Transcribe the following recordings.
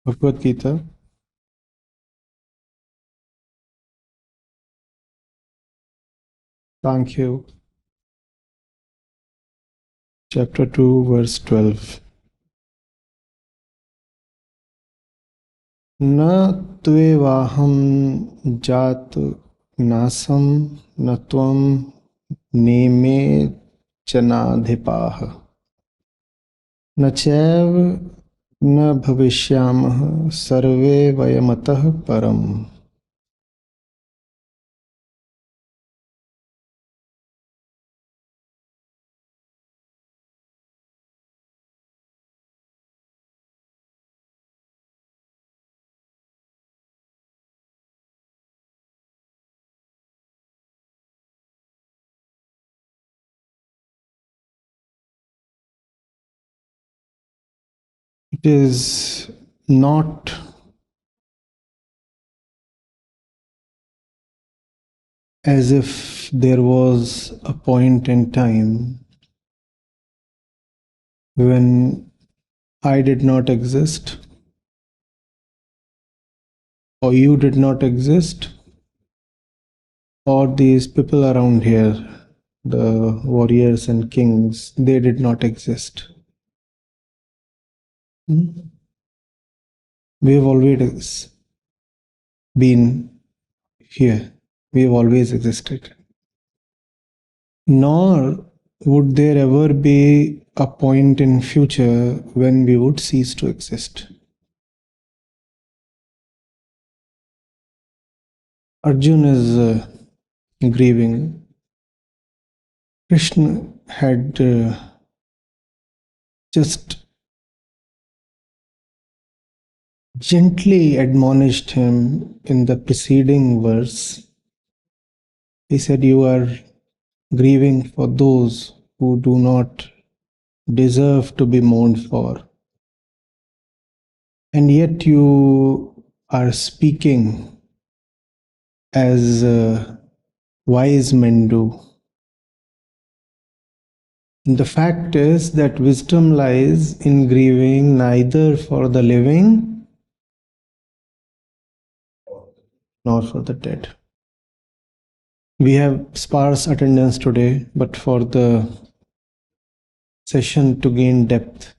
Bhagavad Gita, thank you. Chapter 2, verse 12. न त्वेवाहं जातु नासं न त्वं नेमे जनाधिपाः न चैव न भविष्यामः सर्वे वयमतः परम्. It is not as if there was a point in time when I did not exist or you did not exist or these people around here, the warriors and kings, they did not exist. We have always been here. We have always existed. Nor would there ever be a point in future when we would cease to exist. Arjun is grieving. Krishna had just gently admonished him in the preceding verse. He said, "You are grieving for those who do not deserve to be mourned for. And yet you are speaking as wise men do." The fact is that wisdom lies in grieving neither for the living nor for the dead. We have sparse attendance today, but for the session to gain depth,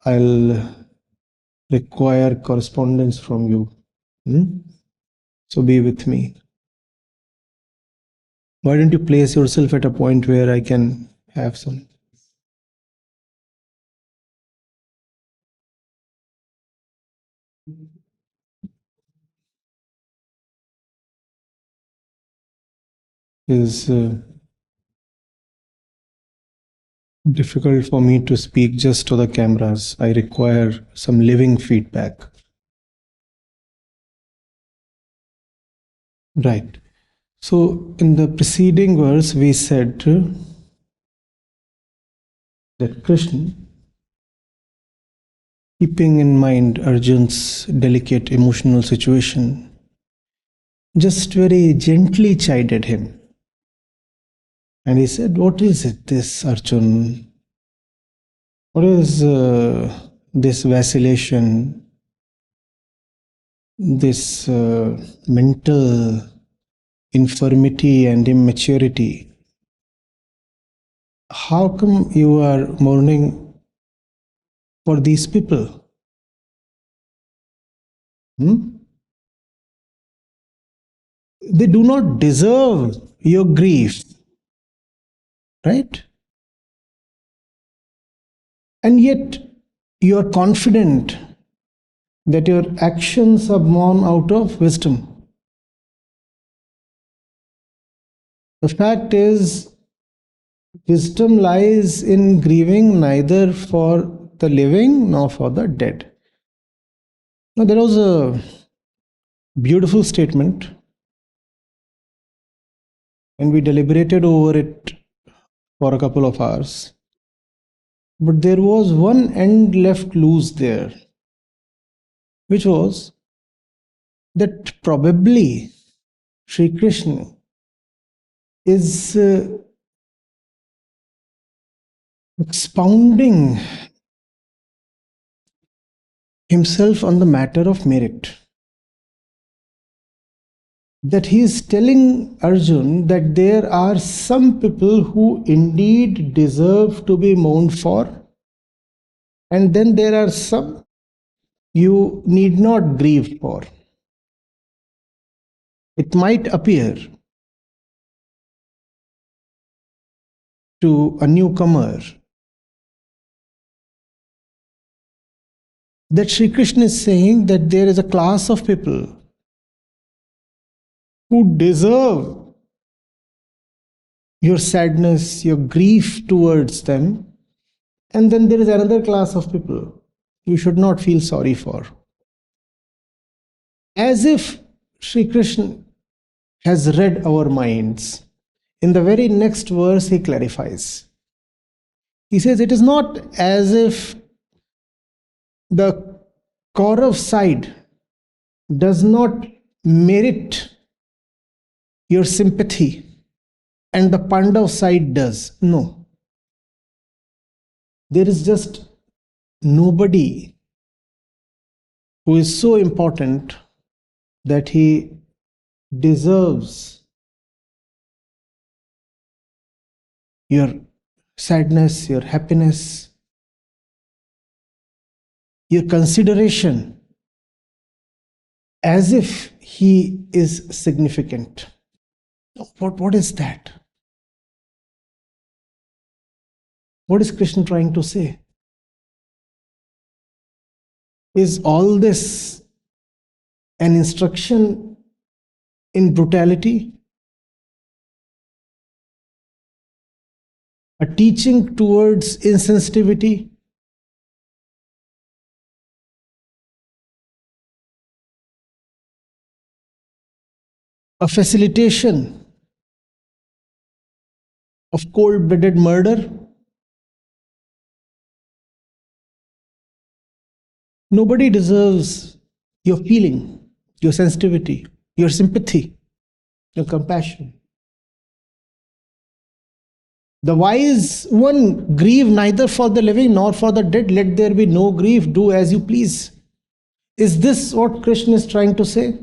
I'll require correspondence from you. So be with me. Why don't you place yourself at a point where I can have some? Is difficult for me to speak just to the cameras. I require some living feedback. Right. So in the preceding verse, we said that Krishna, keeping in mind Arjun's delicate emotional situation, just very gently chided him. And he said, "What is it, this Arjun? What is this vacillation, this mental infirmity and immaturity? How come you are mourning for these people? They do not deserve your grief, right? And yet you are confident that your actions are born out of wisdom. The fact is, wisdom lies in grieving neither for the living nor for the dead." Now, there was a beautiful statement, and we deliberated over it for a couple of hours. But there was one end left loose there, which was that probably Sri Krishna is expounding himself on the matter of merit. That he is telling Arjun that there are some people who indeed deserve to be mourned for, and then there are some you need not grieve for. It might appear to a newcomer that Sri Krishna is saying that there is a class of people who deserve your sadness, your grief towards them, and then there is another class of people you should not feel sorry for. As if Sri Krishna has read our minds. In the very next verse, he clarifies. He says, it is not as if the Kaurav side does not merit your sympathy and the Pandav side does. No. There is just nobody who is so important that he deserves your sadness, your happiness, your consideration, as if he is significant. What is that? What is Krishna trying to say? Is all this an instruction in brutality? A teaching towards insensitivity? A facilitation of cold-blooded murder? Nobody deserves your feeling, your sensitivity, your sympathy, your compassion. The wise one, grieve neither for the living nor for the dead. Let there be no grief. Do as you please. Is this what Krishna is trying to say?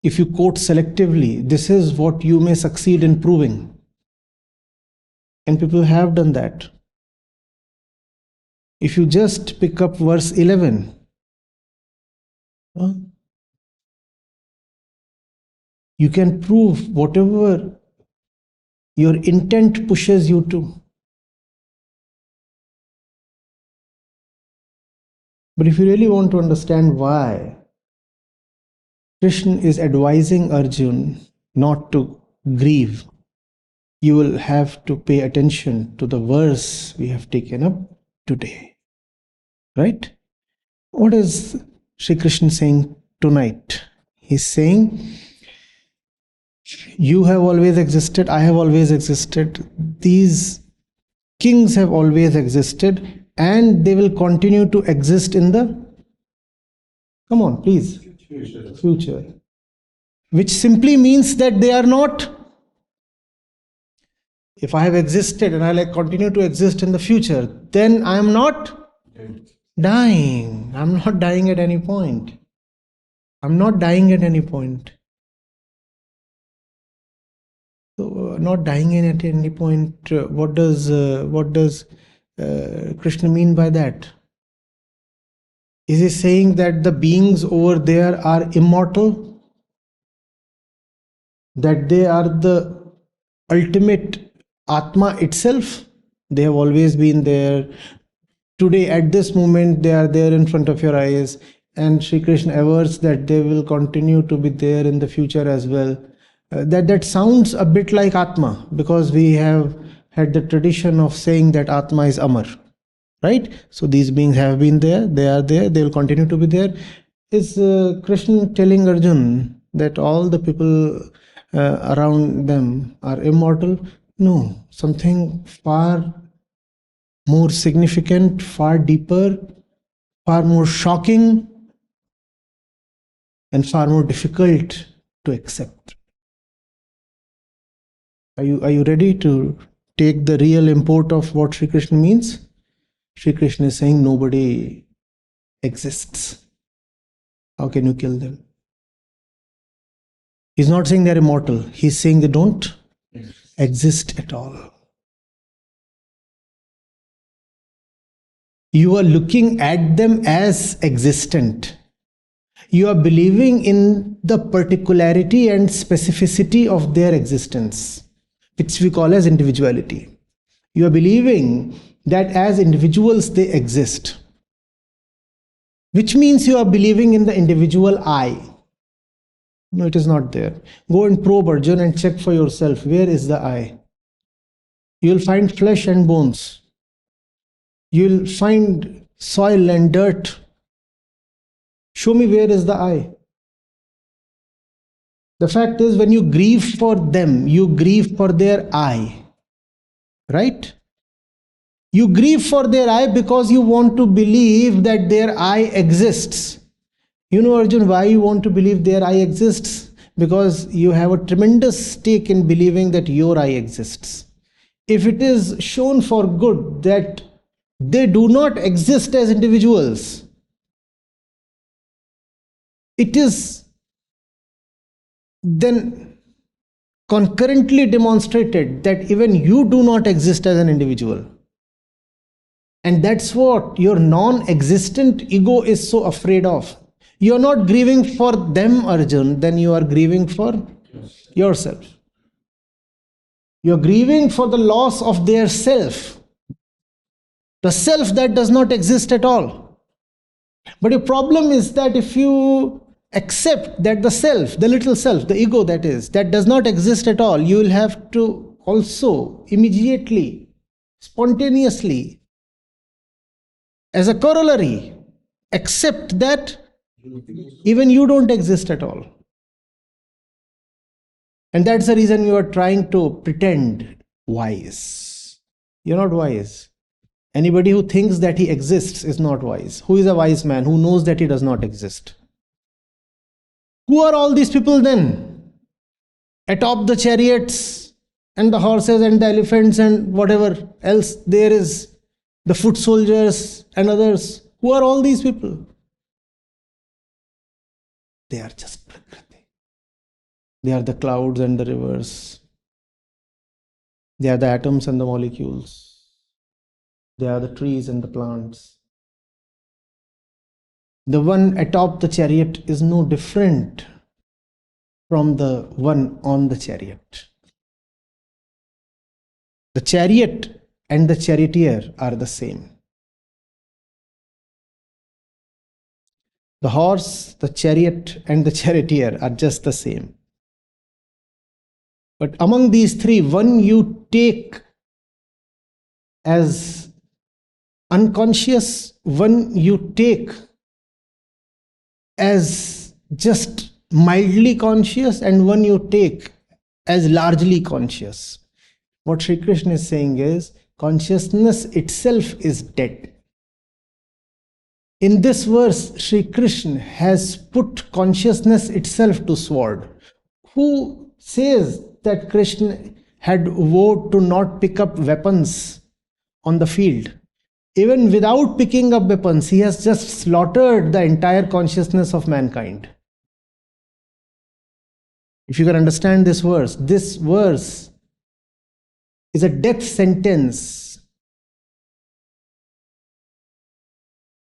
If you quote selectively, this is what you may succeed in proving. And people have done that. If you just pick up verse 11, you can prove whatever your intent pushes you to. But if you really want to understand why Krishna is advising Arjun not to grieve, you will have to pay attention to the verse we have taken up today. Right? What is Sri Krishna saying tonight? He's saying, you have always existed, I have always existed, these kings have always existed, and they will continue to exist in the, come on please, future. Which simply means that they are not, if I have existed and I continue to exist in the future, then I am not dying. I'm not dying at any point. I'm not dying at any point. So, not dying at any point. What does Krishna mean by that? Is he saying that the beings over there are immortal? That they are the ultimate Atma itself? They have always been there. Today, at this moment, they are there in front of your eyes, and Sri Krishna avers that they will continue to be there in the future as well. That sounds a bit like Atma, because we have had the tradition of saying that Atma is Amar, right? So these beings have been there, they are there, they will continue to be there. Is Krishna telling Arjun that all the people around them are immortal? No, something far more significant, far deeper, far more shocking, and far more difficult to accept. Are you ready to take the real import of what Sri Krishna means? Shri Krishna is saying nobody exists. How can you kill them? He's not saying they're immortal. He's saying they don't exist at all. You are looking at them as existent. You are believing in the particularity and specificity of their existence, which we call as individuality. You are believing that as individuals they exist, which means you are believing in the individual I. No, it is not there. Go and probe Arjun and check for yourself. Where is the I? You will find flesh and bones. You will find soil and dirt. Show me where is the I. The fact is, when you grieve for them, you grieve for their I. Right? You grieve for their I because you want to believe that their I exists. You know, Arjun, why you want to believe their I exists? Because you have a tremendous stake in believing that your I exists. If it is shown for good that they do not exist as individuals, it is then concurrently demonstrated that even you do not exist as an individual. And that's what your non-existent ego is so afraid of. You are not grieving for them, Arjun, then you are grieving for yourself. You are grieving for the loss of their self. The self that does not exist at all. But the problem is that if you accept that the self, the little self, the ego that is, that does not exist at all, you will have to also immediately, spontaneously, as a corollary, accept that even you don't exist at all. And that's the reason you are trying to pretend wise. You're not wise. Anybody who thinks that he exists is not wise. Who is a wise man? Who knows that he does not exist? Who are all these people then? Atop the chariots and the horses and the elephants and whatever else there is, the foot soldiers and others. Who are all these people? They are just Prakriti. They are the clouds and the rivers. They are the atoms and the molecules. They are the trees and the plants. The one atop the chariot is no different from the one on the chariot. The chariot and the charioteer are the same. The horse, the chariot, and the charioteer are just the same. But among these three, one you take as unconscious, one you take as just mildly conscious, and one you take as largely conscious. What Sri Krishna is saying is, consciousness itself is dead. In this verse, Sri Krishna has put consciousness itself to sword. Who says that Krishna had vowed to not pick up weapons on the field? Even without picking up weapons, he has just slaughtered the entire consciousness of mankind. If you can understand this verse is a death sentence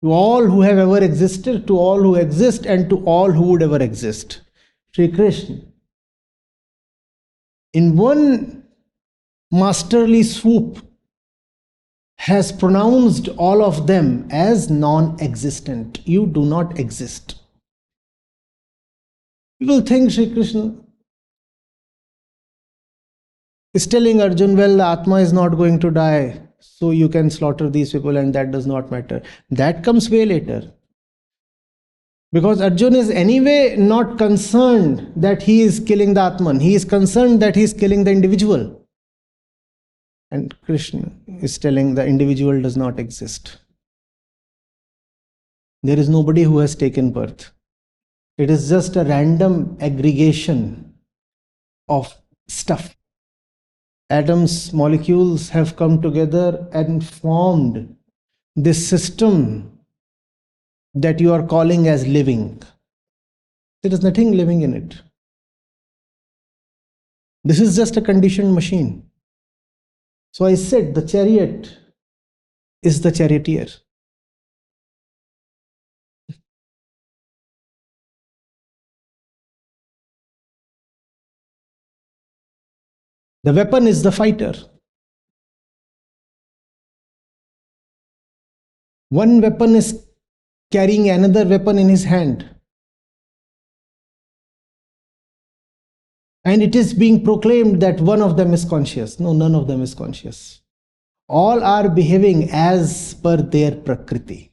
to all who have ever existed, to all who exist, and to all who would ever exist. Sri Krishna, in one masterly swoop, has pronounced all of them as non-existent. You do not exist. People think Sri Krishna is telling Arjun, well, the Atma is not going to die, so you can slaughter these people and that does not matter. That comes way later. Because Arjun is anyway not concerned that he is killing the Atman. He is concerned that he is killing the individual. And Krishna is telling the individual does not exist. There is nobody who has taken birth. It is just a random aggregation of stuff. Atoms, molecules have come together and formed this system that you are calling as living. There is nothing living in it. This is just a conditioned machine. So I said the chariot is the charioteer. The weapon is the fighter. One weapon is carrying another weapon in his hand. And it is being proclaimed that one of them is conscious. No, none of them is conscious. All are behaving as per their Prakriti.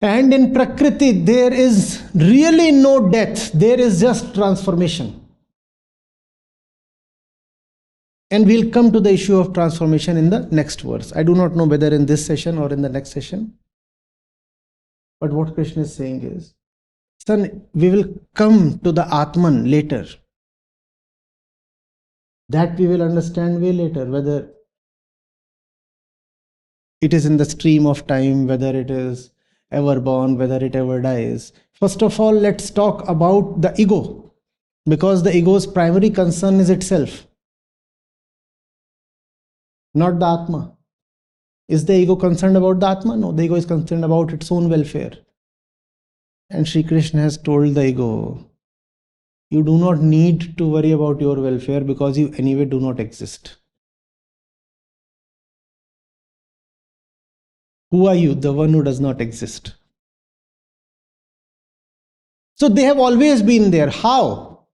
And in Prakriti, there is really no death. There is just transformation. And we'll come to the issue of transformation in the next verse. I do not know whether in this session or in the next session. But what Krishna is saying is, son, we will come to the Atman later. That we will understand way later, whether it is in the stream of time, whether it is ever born, whether it ever dies. First of all, let's talk about the ego, because the ego's primary concern is itself, not the Atma. Is the ego concerned about the Atma? No, the ego is concerned about its own welfare. And Sri Krishna has told the ego, you do not need to worry about your welfare because you anyway do not exist. Who are you? The one who does not exist. So they have always been there. How?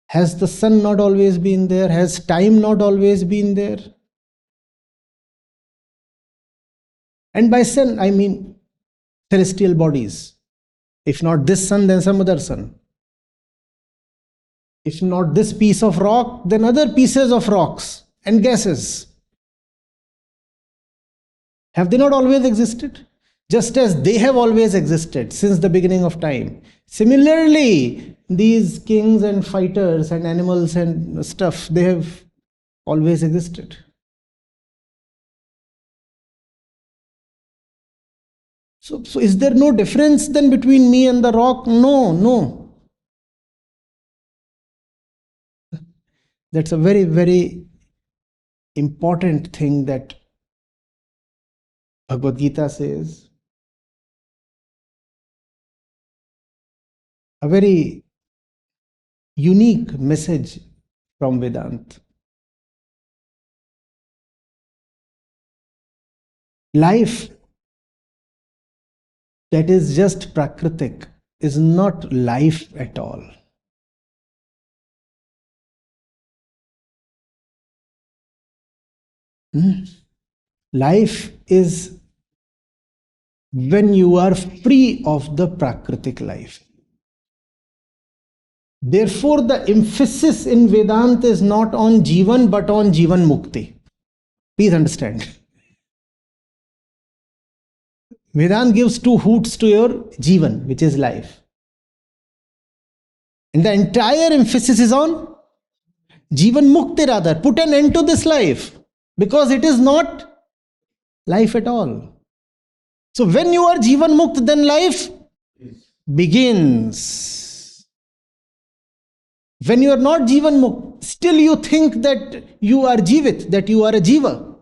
Has the sun not always been there? Has time not always been there? And by sun, I mean celestial bodies. If not this sun, then some other sun. If not this piece of rock, then other pieces of rocks and gases. Have they not always existed? Just as they have always existed since the beginning of time. Similarly, these kings and fighters and animals and stuff, they have always existed. So is there no difference then between me and the rock? No. That's a very, very important thing that Bhagavad Gita says. A very unique message from Vedanta. Life that is just Prakritik is not life at all. Life is when you are free of the Prakritik life. Therefore, the emphasis in Vedanta is not on Jivan but on Jivan Mukti. Please understand. Vedanta gives two hoots to your Jivan, which is life. And the entire emphasis is on Jivan Mukti rather. Put an end to this life. Because it is not life at all. So when you are Jivan Mukt, then life begins. When you are not Jivan Mukt, still you think that you are Jivit, that you are a Jiva.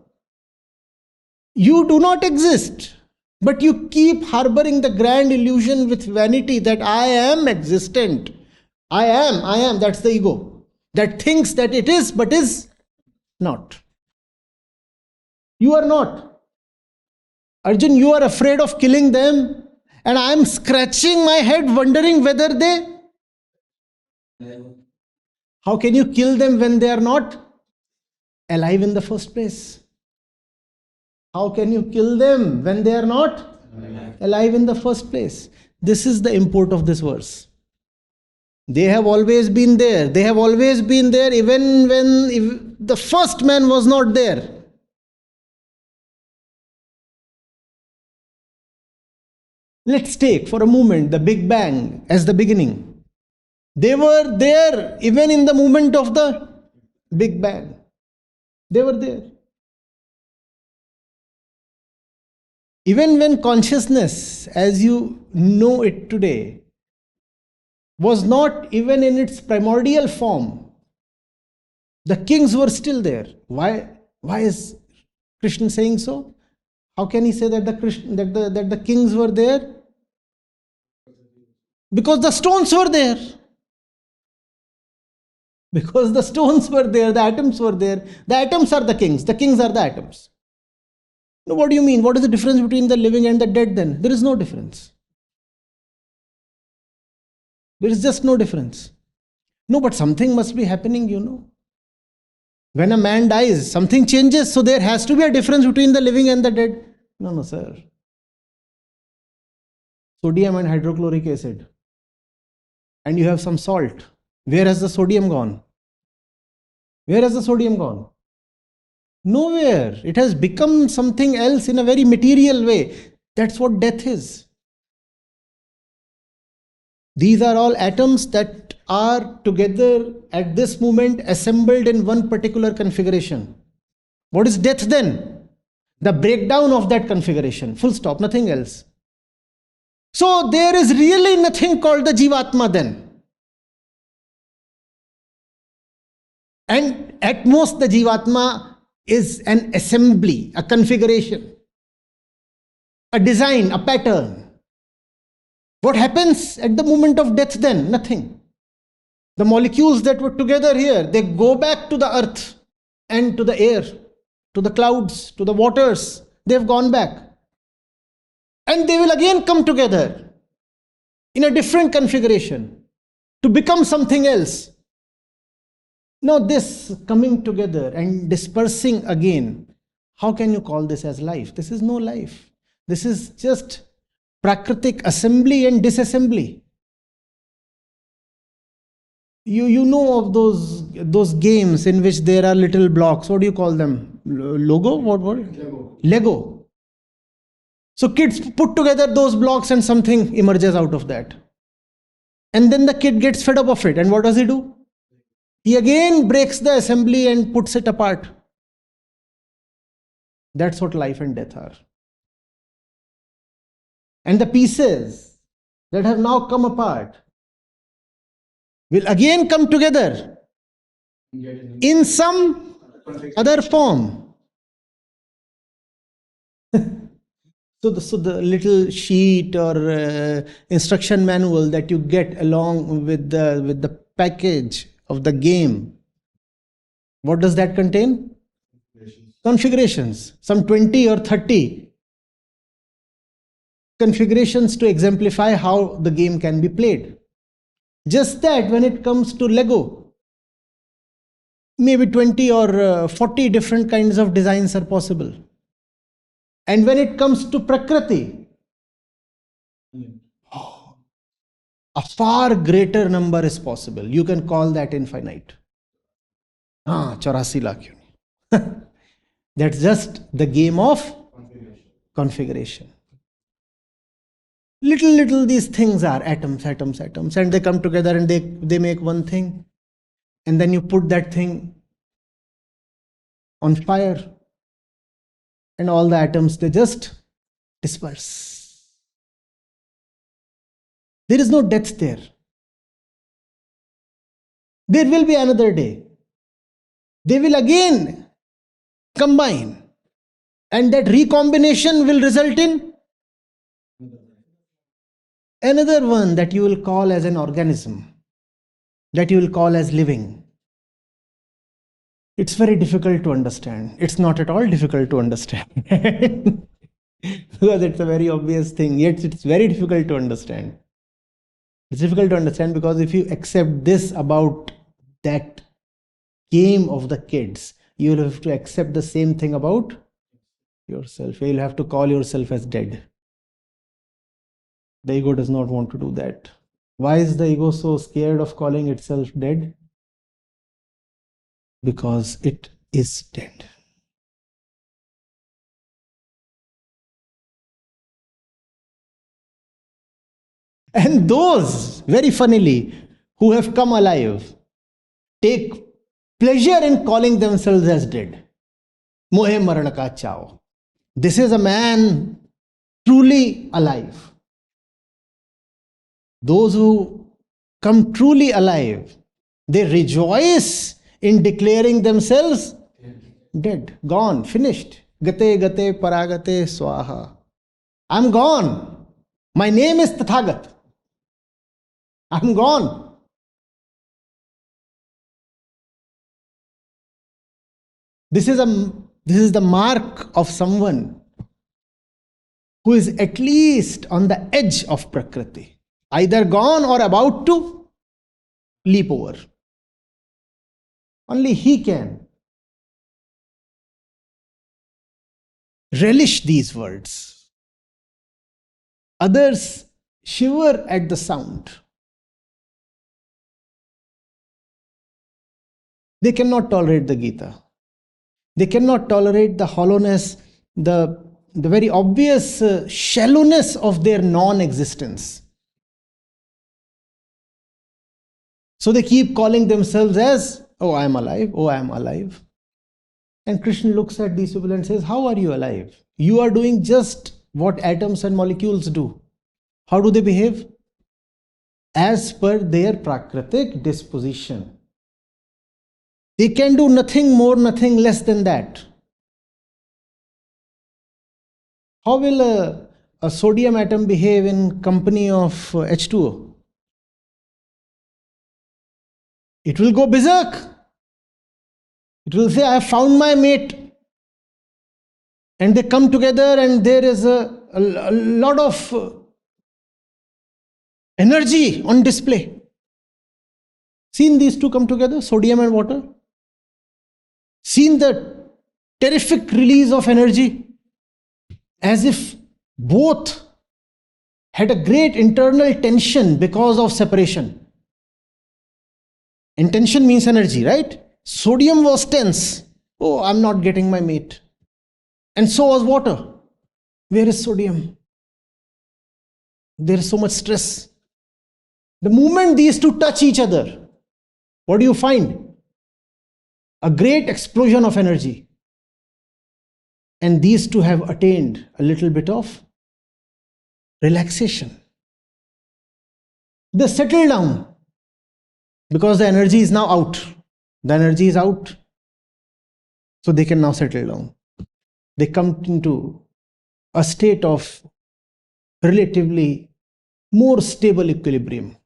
You do not exist. But you keep harboring the grand illusion with vanity that I am existent. I am, that's the ego. That thinks that it is, but is not. You are not. Arjun, you are afraid of killing them, and I am scratching my head wondering whether they... How can you kill them when they are not alive in the first place? How can you kill them when they are not alive in the first place? This is the import of this verse. They have always been there. They have always been there even when the first man was not there. Let's take for a moment the Big Bang as the beginning. They were there even in the moment of the Big Bang. They were there. Even when consciousness, as you know it today, was not even in its primordial form, the kings were still there. Why is Krishna saying so? How can he say that the kings were there? Because the stones were there. Because the stones were there, the atoms were there. The atoms are the kings are the atoms. Now, what do you mean? What is the difference between the living and the dead then? There is no difference. There is just no difference. No, but something must be happening, you know. When a man dies, something changes, so there has to be a difference between the living and the dead. No, sir. Sodium and hydrochloric acid. And you have some salt. Where has the sodium gone? Where has the sodium gone? Nowhere. It has become something else in a very material way. That's what death is. These are all atoms that are together at this moment assembled in one particular configuration. What is death then? The breakdown of that configuration. Full stop, nothing else. So there is really nothing called the Jivatma then. And at most the Jivatma is an assembly, a configuration, a design, a pattern. What happens at the moment of death then? Nothing. The molecules that were together here, they go back to the earth and to the air, to the clouds, to the waters. They've gone back. And they will again come together in a different configuration to become something else. Now this coming together and dispersing again, how can you call this as life? This is no life. This is just Prakritic assembly and disassembly. You know of those games in which there are little blocks. What do you call them? Logo? What? Lego. So kids put together those blocks and something emerges out of that. And then the kid gets fed up of it. And what does he do? He again breaks the assembly and puts it apart. That's what life and death are. And the pieces that have now come apart will again come together in some other form. So the little sheet or instruction manual that you get along with the package of the game, what does that contain? Configurations. Some 20 or 30 configurations to exemplify how the game can be played. Just that when it comes to Lego, maybe 20 or 40 different kinds of designs are possible. And when it comes to Prakriti, a far greater number is possible. You can call that infinite. 84 lakh. That's just the game of configuration. Little these things are atoms, and they come together and they make one thing. And then you put that thing on fire and all the atoms, they just disperse. There is no death there. There will be another day. They will again combine, and that recombination will result in another one that you will call as an organism, that you will call as living. It's very difficult to understand. It's not at all difficult to understand. Because it's a very obvious thing, yet it's very difficult to understand. It's difficult to understand because if you accept this about that game of the kids, you will have to accept the same thing about yourself. You will have to call yourself as dead. The ego does not want to do that. Why is the ego so scared of calling itself dead? Because it is dead. And those, very funnily, who have come alive, take pleasure in calling themselves as dead. Mohe marana ka chao. This is a man truly alive. Those who come truly alive, they rejoice in declaring themselves dead, gone, finished. Gate gate paragate swaha. I'm gone. My name is Tathagat. I'm gone. This is the mark of someone who is at least on the edge of Prakriti, either gone or about to leap over. Only he can relish these words. Others shiver at the sound. They cannot tolerate the Gita. They cannot tolerate the hollowness, the very obvious shallowness of their non-existence. So they keep calling themselves as, oh, I am alive, oh, I am alive. And Krishna looks at these people and says, how are you alive? You are doing just what atoms and molecules do. How do they behave? As per their Prakritic disposition. They can do nothing more, nothing less than that. How will a sodium atom behave in company of H2O? It will go berserk. It will say, I have found my mate. And they come together and there is a lot of energy on display. Seen these two come together, sodium and water? Seen the terrific release of energy? As if both had a great internal tension because of separation. And tension means energy, right? Sodium was tense. Oh, I'm not getting my mate. And so was water. Where is sodium? There is so much stress. The moment these two touch each other, what do you find? A great explosion of energy. And these two have attained a little bit of relaxation. They settle down because the energy is now out. The energy is out. So they can now settle down. They come into a state of relatively more stable equilibrium.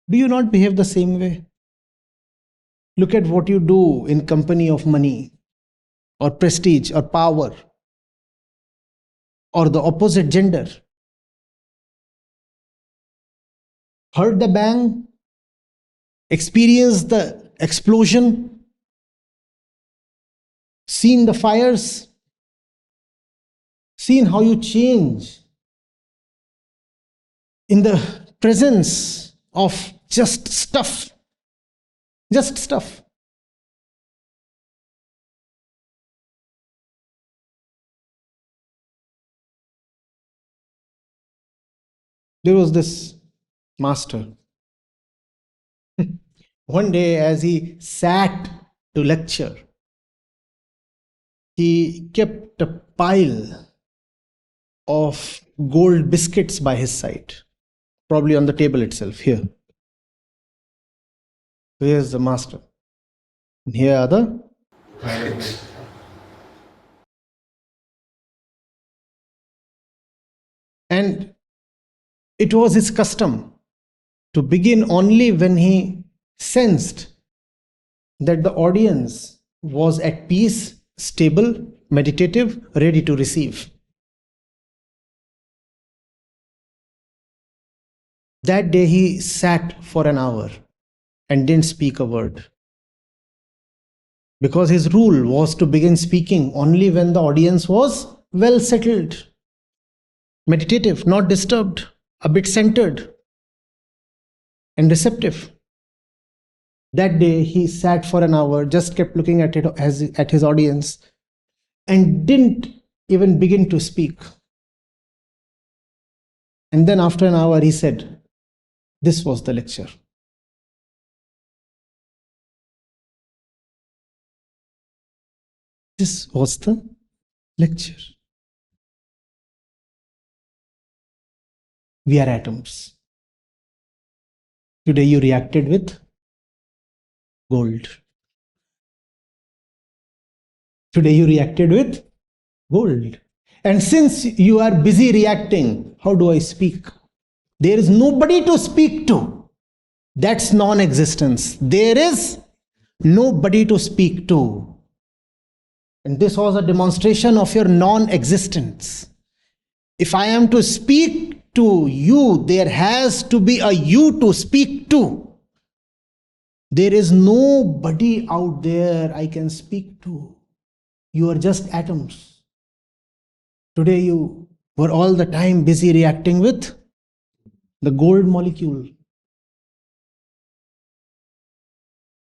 Do you not behave the same way? Look at what you do in company of money, or prestige, or power, or the opposite gender. Heard the bang? Experienced the explosion? Seen the fires? Seen how you change in the presence of just stuff? Just stuff. There was this master. One day, as he sat to lecture, he kept a pile of gold biscuits by his side, probably on the table itself, here. Here's the master. And here are the biscuits. And it was his custom to begin only when he sensed that the audience was at peace, stable, meditative, ready to receive. That day he sat for an hour and didn't speak a word. Because his rule was to begin speaking only when the audience was well settled, meditative, not disturbed, a bit centered, and receptive. That day he sat for an hour, just kept looking at it at his audience, and didn't even begin to speak. And then after an hour he said, this was the lecture. This was the lecture. We are atoms. Today you reacted with gold. Today you reacted with gold. And since you are busy reacting, how do I speak? There is nobody to speak to. That's non-existence. There is nobody to speak to. And this was a demonstration of your non-existence. If I am to speak to you, there has to be a you to speak to. There is nobody out there I can speak to. You are just atoms. Today you were all the time busy reacting with the gold molecule.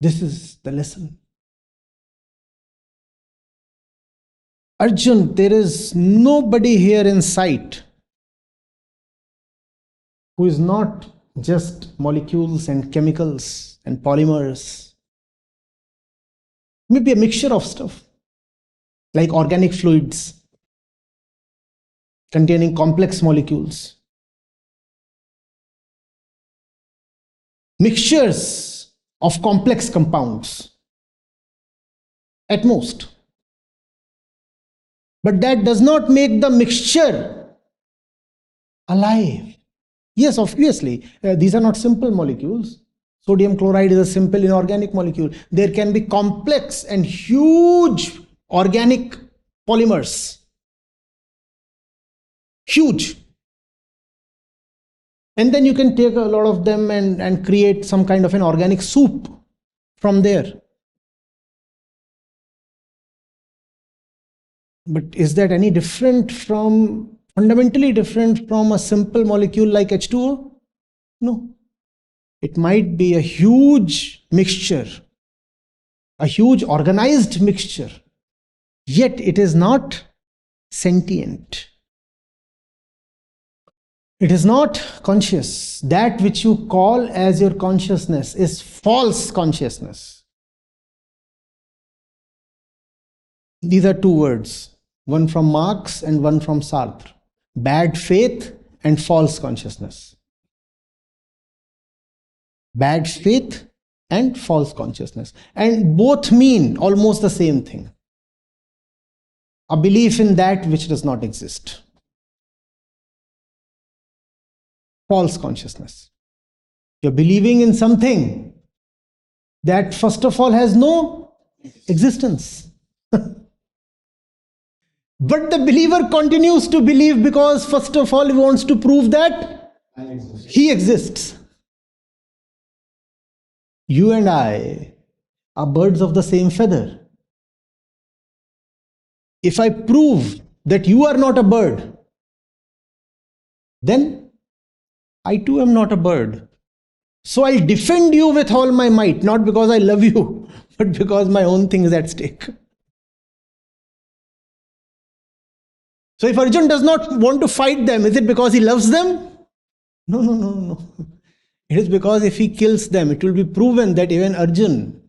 This is the lesson. Arjun, there is nobody here in sight who is not just molecules and chemicals and polymers. Maybe a mixture of stuff, like organic fluids containing complex molecules. Mixtures of complex compounds, at most. But that does not make the mixture alive. Yes, obviously, these are not simple molecules. Sodium chloride is a simple inorganic molecule. There can be complex and huge organic polymers. Huge. And then you can take a lot of them and create some kind of an organic soup from there. But is that any different from, fundamentally different from a simple molecule like H2O? No. It might be a huge mixture, a huge organized mixture, yet it is not sentient. It is not conscious. That which you call as your consciousness is false consciousness. These are two words, one from Marx and one from Sartre. Bad faith and false consciousness. Bad faith and false consciousness. And both mean almost the same thing. A belief in that which does not exist. False consciousness. You're believing in something that first of all has no existence. But the believer continues to believe because first of all he wants to prove that he exists. You and I are birds of the same feather. If I prove that you are not a bird, then I too am not a bird. So I'll defend you with all my might, not because I love you, but because my own thing is at stake. So if Arjun does not want to fight them, is it because he loves them? No. It is because if he kills them, it will be proven that even Arjun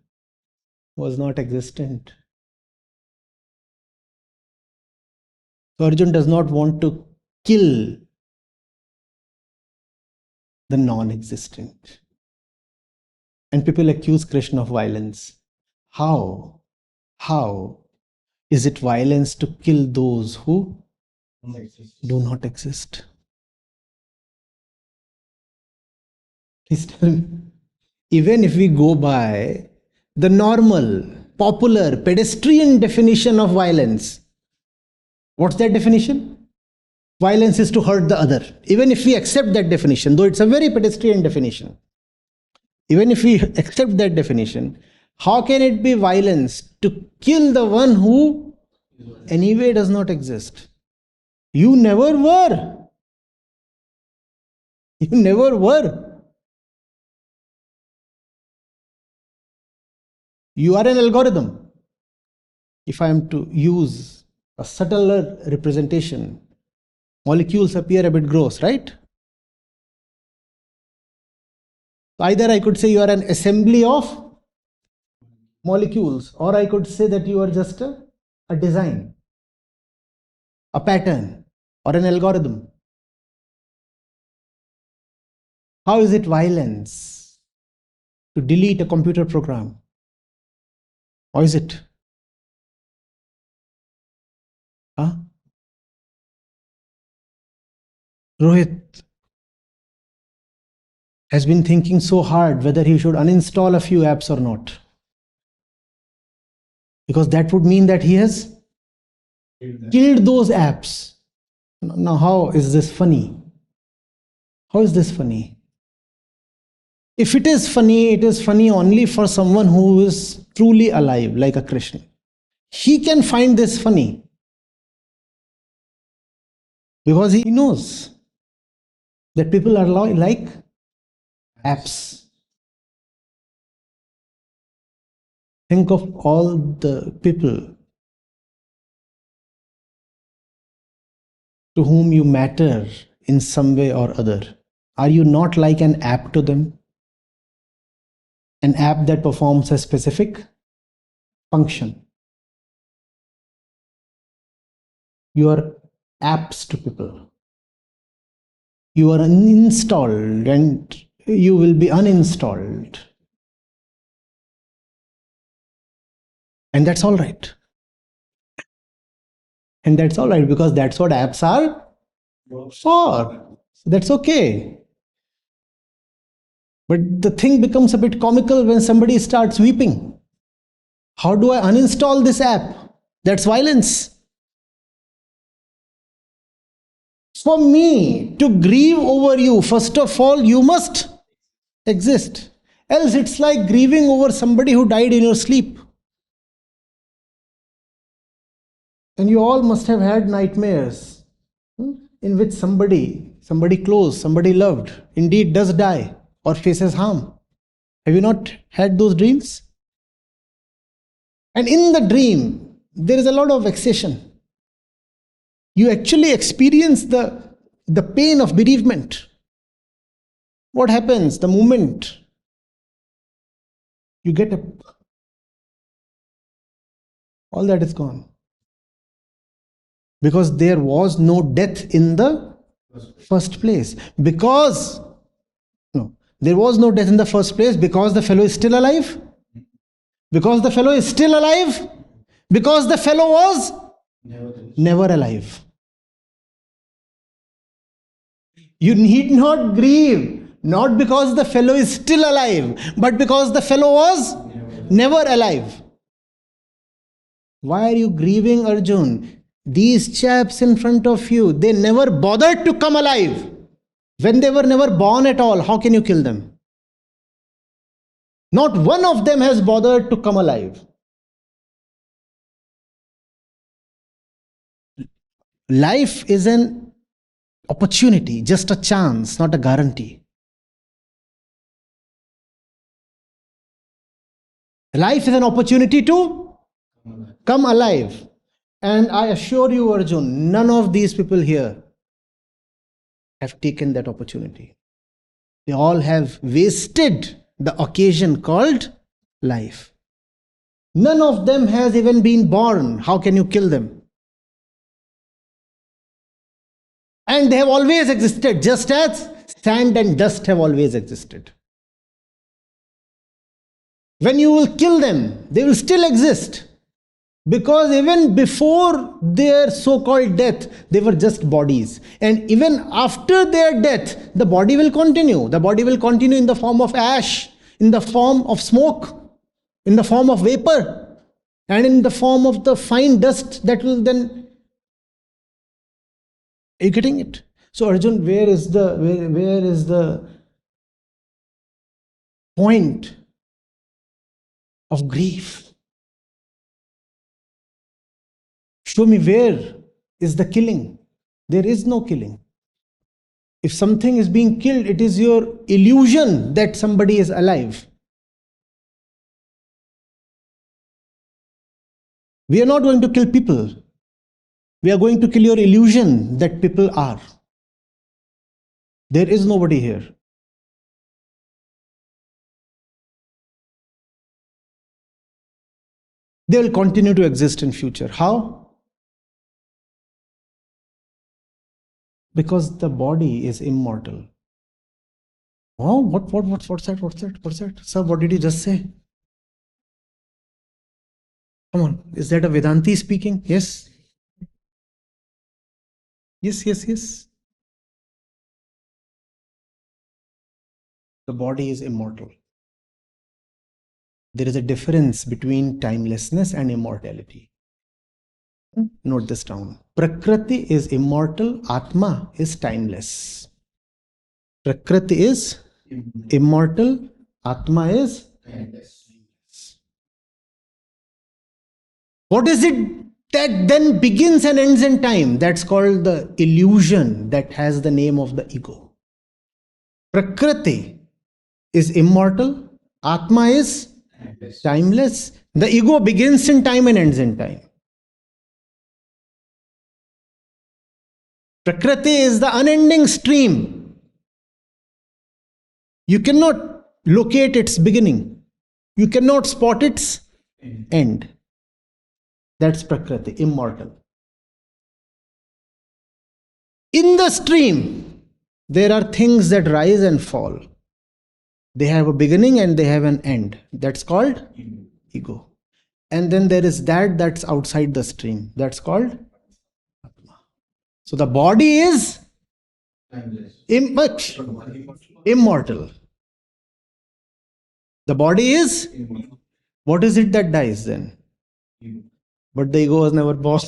was not existent. So Arjun does not want to kill the non-existent. And people accuse Krishna of violence. How is it violence to kill those who do not exist? Please tell me. Even if we go by the normal, popular, pedestrian definition of violence, what's that definition? Violence is to hurt the other. Even if we accept that definition, though it's a very pedestrian definition, even if we accept that definition, how can it be violence to kill the one who anyway does not exist? You never were. You never were. You are an algorithm. If I am to use a subtler representation, molecules appear a bit gross, right? Either I could say you are an assembly of molecules, or I could say that you are just a design, a pattern, or an algorithm. How is it violence to delete a computer program? How is it? Huh? Rohit has been thinking so hard whether he should uninstall a few apps or not. Because that would mean that he has killed those apps. Now, how is this funny? How is this funny? If it is funny only for someone who is truly alive, like a Krishna. He can find this funny. Because he knows that people are like apps. Think of all the people to whom you matter in some way or other. Are you not like an app to them? An app that performs a specific function. You are apps to people. You are uninstalled and you will be uninstalled. And that's all right. And that's all right, because that's what apps are for. So that's okay. But the thing becomes a bit comical when somebody starts weeping. How do I uninstall this app? That's violence. For me to grieve over you, first of all, you must exist. Else it's like grieving over somebody who died in your sleep. And you all must have had nightmares in which somebody close, somebody loved, indeed does die or faces harm. Have you not had those dreams? And in the dream, there is a lot of vexation. You actually experience the pain of bereavement. What happens the moment you get up? All that is gone. Because there was no death in the first place. There was no death in the first place because the fellow is still alive. Because the fellow is still alive. Because the fellow was never alive. You need not grieve, not because the fellow is still alive, but because the fellow was never alive. Why are you grieving, Arjun? These chaps in front of you, they never bothered to come alive. When they were never born at all, how can you kill them? Not one of them has bothered to come alive. Life is an opportunity, just a chance, not a guarantee. Life is an opportunity to come alive. And I assure you, Arjun, none of these people here have taken that opportunity. They all have wasted the occasion called life. None of them has even been born. How can you kill them? And they have always existed, just as sand and dust have always existed. When you will kill them, they will still exist. Because even before their so-called death, they were just bodies. And even after their death, the body will continue. The body will continue in the form of ash, in the form of smoke, in the form of vapor, and in the form of the fine dust that will then... Are you getting it? So Arjun, where is the point of grief? Show me where is the killing. There is no killing. If something is being killed, it is your illusion that somebody is alive. We are not going to kill people. We are going to kill your illusion that people are. There is nobody here. They will continue to exist in future. How? Because the body is immortal. Oh, what's that? What's that? Sir, what did you just say? Come on, is that a Vedanti speaking? Yes. Yes. The body is immortal. There is a difference between timelessness and immortality. Note this down. Prakriti is immortal, Atma is timeless. Prakriti is immortal, Atma is timeless. What is it that then begins and ends in time? That's called the illusion that has the name of the ego. Prakriti is immortal, Atma is timeless. The ego begins in time and ends in time. Prakriti is the unending stream. You cannot locate its beginning. You cannot spot its end. That's Prakriti, immortal. In the stream, there are things that rise and fall. They have a beginning and they have an end. That's called ego. And then there is that's outside the stream. That's called Atma. So the body is immortal. The body is, what is it that dies then? But the ego was never born.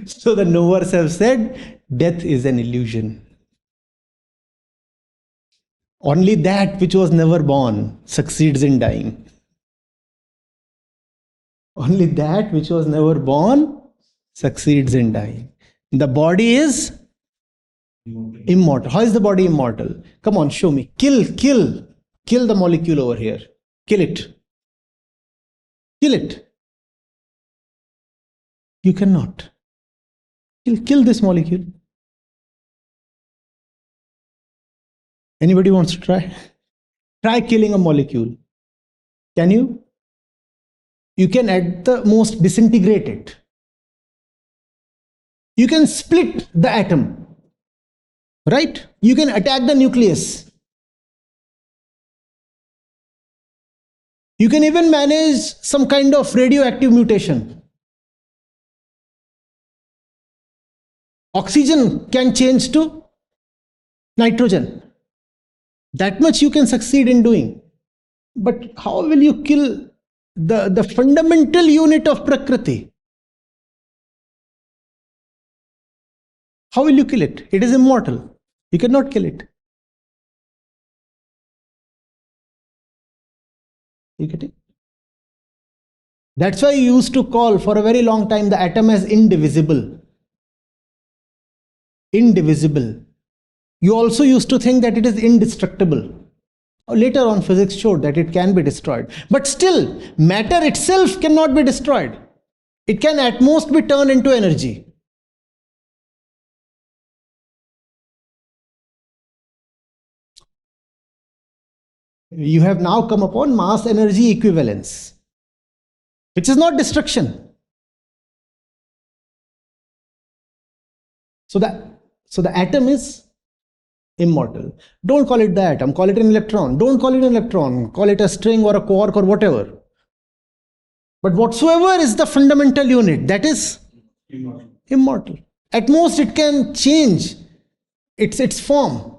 So the knowers have said, death is an illusion. Only that which was never born succeeds in dying. Only that which was never born succeeds in dying. The body is immortal. How is the body immortal? Come on, show me. Kill the molecule over here. Kill it. You cannot. Kill this molecule. Anybody wants to try? Try killing a molecule. Can you? You can at the most disintegrate it. You can split the atom. Right? You can attack the nucleus. You can even manage some kind of radioactive mutation. Oxygen can change to nitrogen. That much you can succeed in doing. But how will you kill the fundamental unit of Prakriti? How will you kill it? It is immortal. You cannot kill it. You get it? That's why you used to call for a very long time the atom as indivisible. Indivisible. You also used to think that it is indestructible. Later on, physics showed that it can be destroyed. But still, matter itself cannot be destroyed. It can at most be turned into energy. You have now come upon mass energy equivalence, which is not destruction. So the atom is immortal. Don't call it the atom, call it an electron. Don't call it an electron, call it a string or a quark or whatever. But whatsoever is the fundamental unit, that is immortal. At most it can change its form.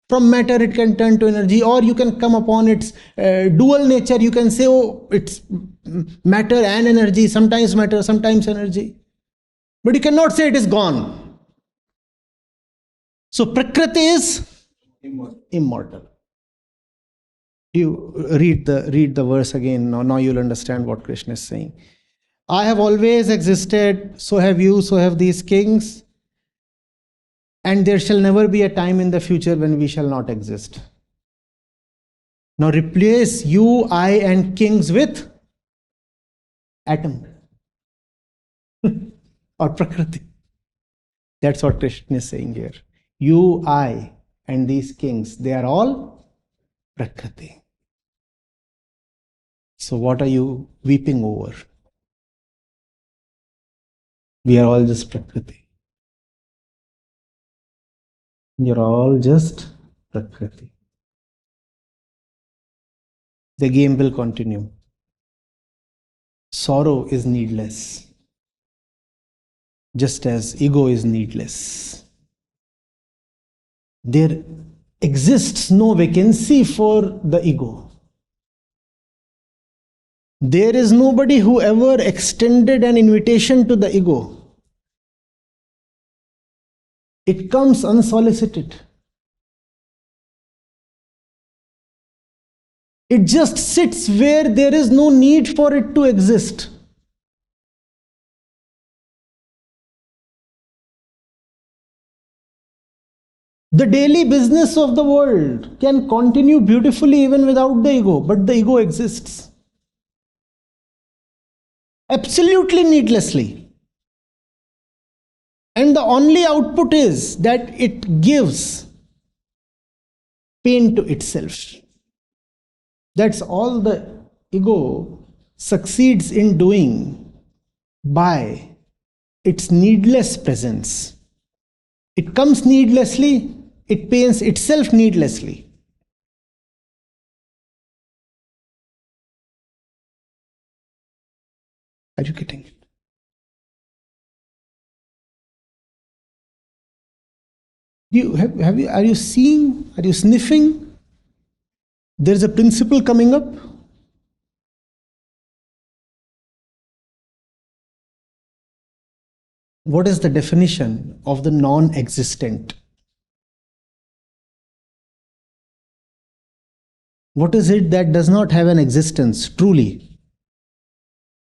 From matter it can turn to energy, or you can come upon its dual nature. You can say, oh, it's matter and energy, sometimes matter, sometimes energy. But you cannot say it is gone. So Prakriti is immortal. You read the verse again. Now you'll understand what Krishna is saying. I have always existed, so have you, so have these kings. And there shall never be a time in the future when we shall not exist. Now replace you, I, and kings with atom or Prakriti. That's what Krishna is saying here. You, I, and these kings, they are all Prakriti. So what are you weeping over? We are all just Prakriti. You're all just Prakriti. The game will continue. Sorrow is needless, just as ego is needless. There exists no vacancy for the ego. There is nobody who ever extended an invitation to the ego. It comes unsolicited. It just sits where there is no need for it to exist. The daily business of the world can continue beautifully even without the ego, but the ego exists. Absolutely needlessly. And the only output is that it gives pain to itself. That's all the ego succeeds in doing by its needless presence. It comes needlessly, it pains itself needlessly. Are you getting it? Are you seeing? Are you sniffing? There's a principle coming up. What is the definition of the non-existent? What is it that does not have an existence truly?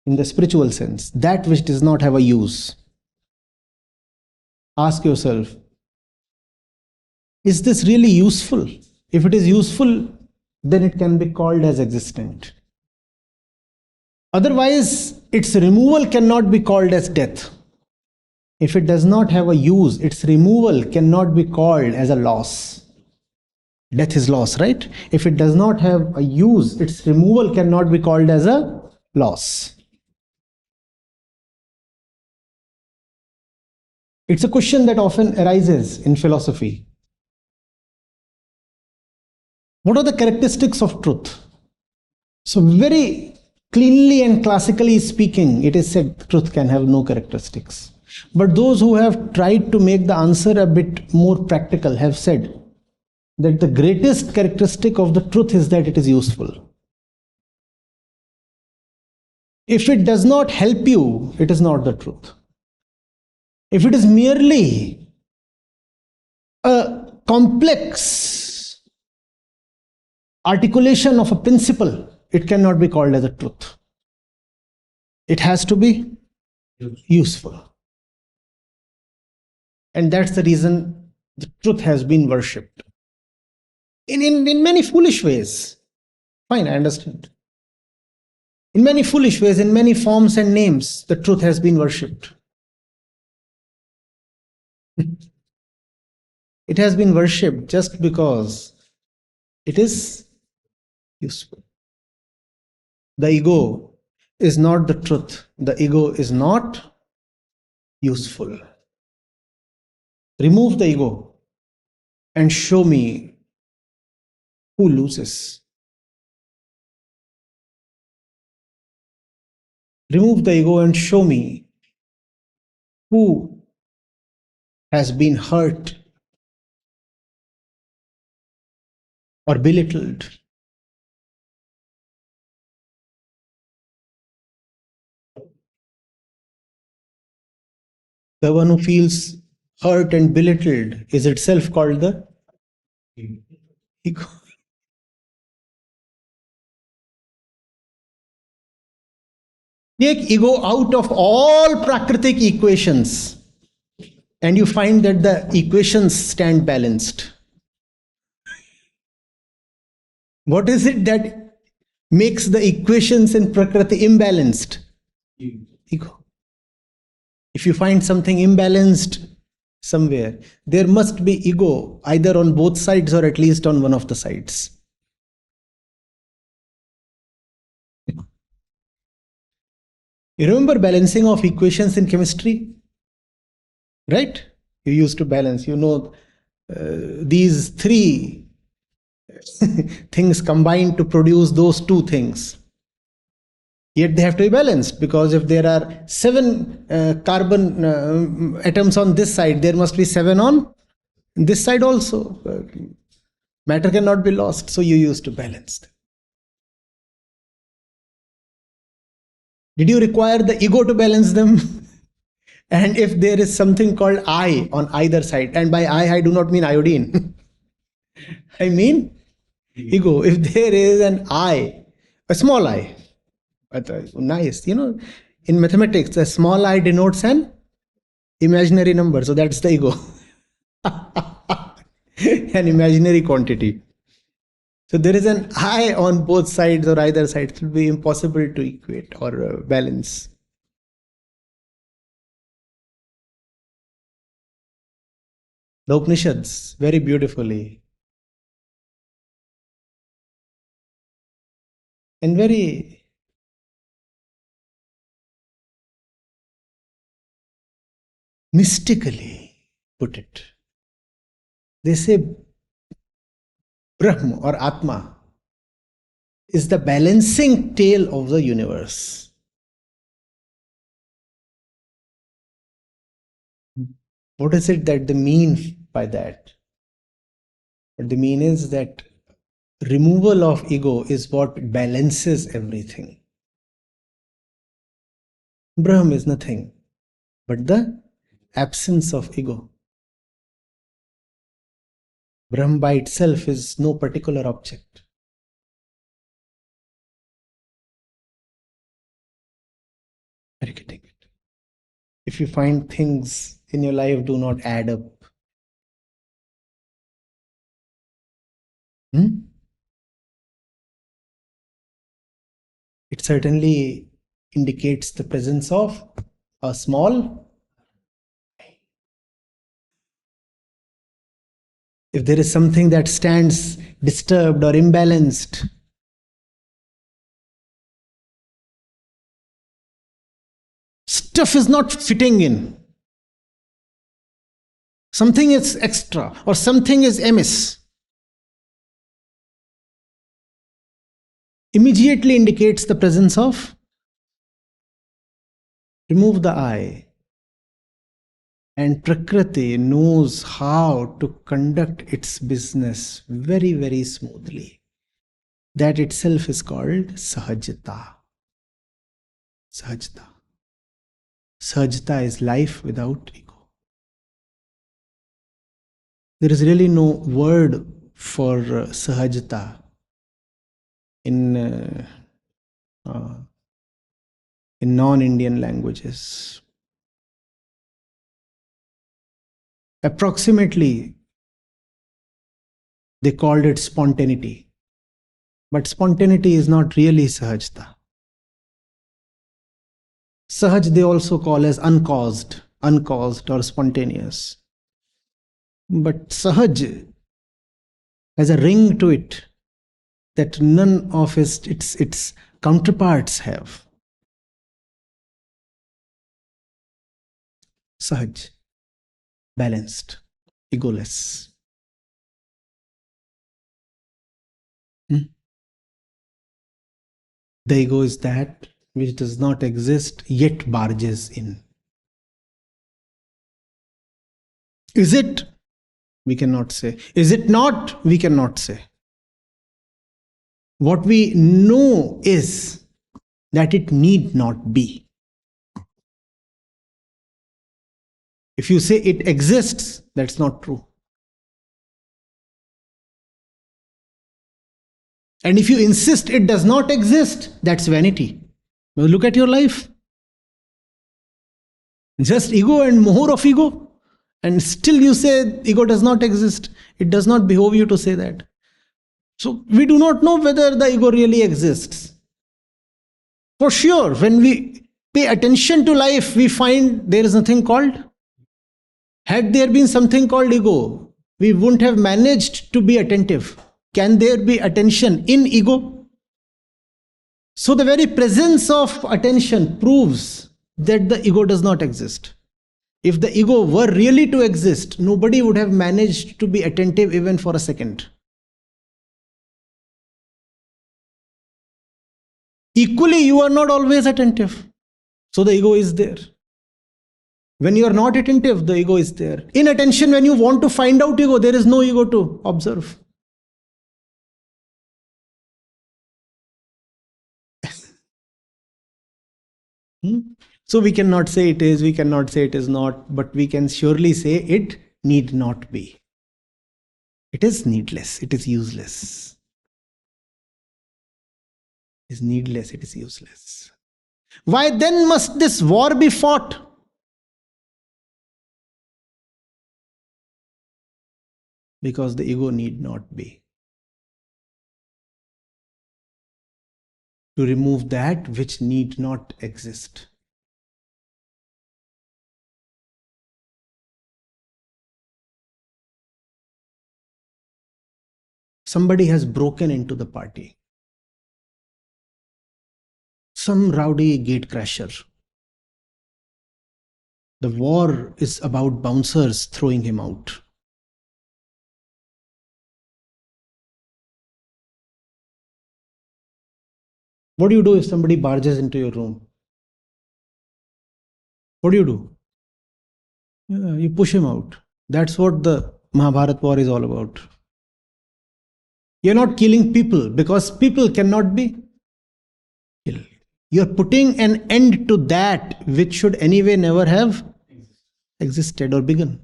In the spiritual sense, that which does not have a use. Ask yourself, is this really useful? If it is useful, then it can be called as existent. Otherwise, its removal cannot be called as death. If it does not have a use, its removal cannot be called as a loss. Death is loss, right? If it does not have a use, its removal cannot be called as a loss. It's a question that often arises in philosophy. What are the characteristics of truth? So very cleanly and classically speaking, it is said truth can have no characteristics. But those who have tried to make the answer a bit more practical have said that the greatest characteristic of the truth is that it is useful. If it does not help you, it is not the truth. If it is merely a complex articulation of a principle, it cannot be called as a truth. It has to be useful. And that's the reason the truth has been worshipped. In many foolish ways. Fine, I understand. In many foolish ways, in many forms and names, the truth has been worshipped. It has been worshipped just because it is useful. The ego is not the truth. The ego is not useful. Remove the ego and show me who loses. Remove the ego and show me who has been hurt or belittled. The one who feels hurt and belittled is itself called the ego. Take ego out of all Prakritic equations and you find that the equations stand balanced. What is it that makes the equations in Prakriti imbalanced? Ego. If you find something imbalanced somewhere, there must be ego either on both sides or at least on one of the sides. You remember balancing of equations in chemistry? Right? You used to balance, these three things combined to produce those two things. Yet they have to be balanced, because if there are 7 carbon atoms on this side, there must be 7 on this side also. Matter cannot be lost, so you used to balance them. Did you require the ego to balance them? And if there is something called I on either side, and by I do not mean iodine, I mean ego. If there is an I, a small I, but nice, in mathematics, a small I denotes an imaginary number, so that's the ego. An imaginary quantity. So there is an I on both sides or either side. It will be impossible to equate or balance. The Upanishads, very beautifully and very mystically put it. They say Brahma or Atma is the balancing tail of the universe. What is it that they mean by that? What they mean is that removal of ego is what balances everything. Brahma is nothing but the absence of ego. Brahma by itself is no particular object. Are you getting it? If you find things in your life do not add up, it certainly indicates the presence of a small. If there is something that stands disturbed or imbalanced, stuff is not fitting in, something is extra or something is amiss, immediately indicates the presence of. Remove the I, and Prakriti knows how to conduct its business very, very smoothly. That itself is called Sahajata. Sahajata. Sahajata is life without ego. There is really no word for Sahajata in non-Indian languages. Approximately, they called it spontaneity. But spontaneity is not really Sahajta. Sahaj they also call as uncaused or spontaneous. But Sahaj has a ring to it that none of its counterparts have. Sahaj. Balanced, egoless. The ego is that which does not exist yet barges in. Is it? We cannot say. Is it not? We cannot say. What we know is that it need not be. If you say it exists, that's not true. And if you insist it does not exist, that's vanity. Well, look at your life. Just ego and more of ego. And still you say ego does not exist. It does not behove you to say that. So we do not know whether the ego really exists. For sure, when we pay attention to life, we find there is nothing called. Had there been something called ego, we wouldn't have managed to be attentive. Can there be attention in ego? So the very presence of attention proves that the ego does not exist. If the ego were really to exist, nobody would have managed to be attentive even for a second. Equally, you are not always attentive. So the ego is there. When you are not attentive, the ego is there. Inattention, when you want to find out ego, there is no ego to observe. So we cannot say it is, we cannot say it is not, but we can surely say it need not be. It is needless, it is useless. It is needless, it is useless. Why then must this war be fought? Because the ego need not be. To remove that which need not exist. Somebody has broken into the party. Some rowdy gatecrasher. The war is about bouncers throwing him out. What do you do if somebody barges into your room? What do? You push him out. That's what the Mahabharata war is all about. You're not killing people because people cannot be killed. You're putting an end to that which should anyway never have existed or begun.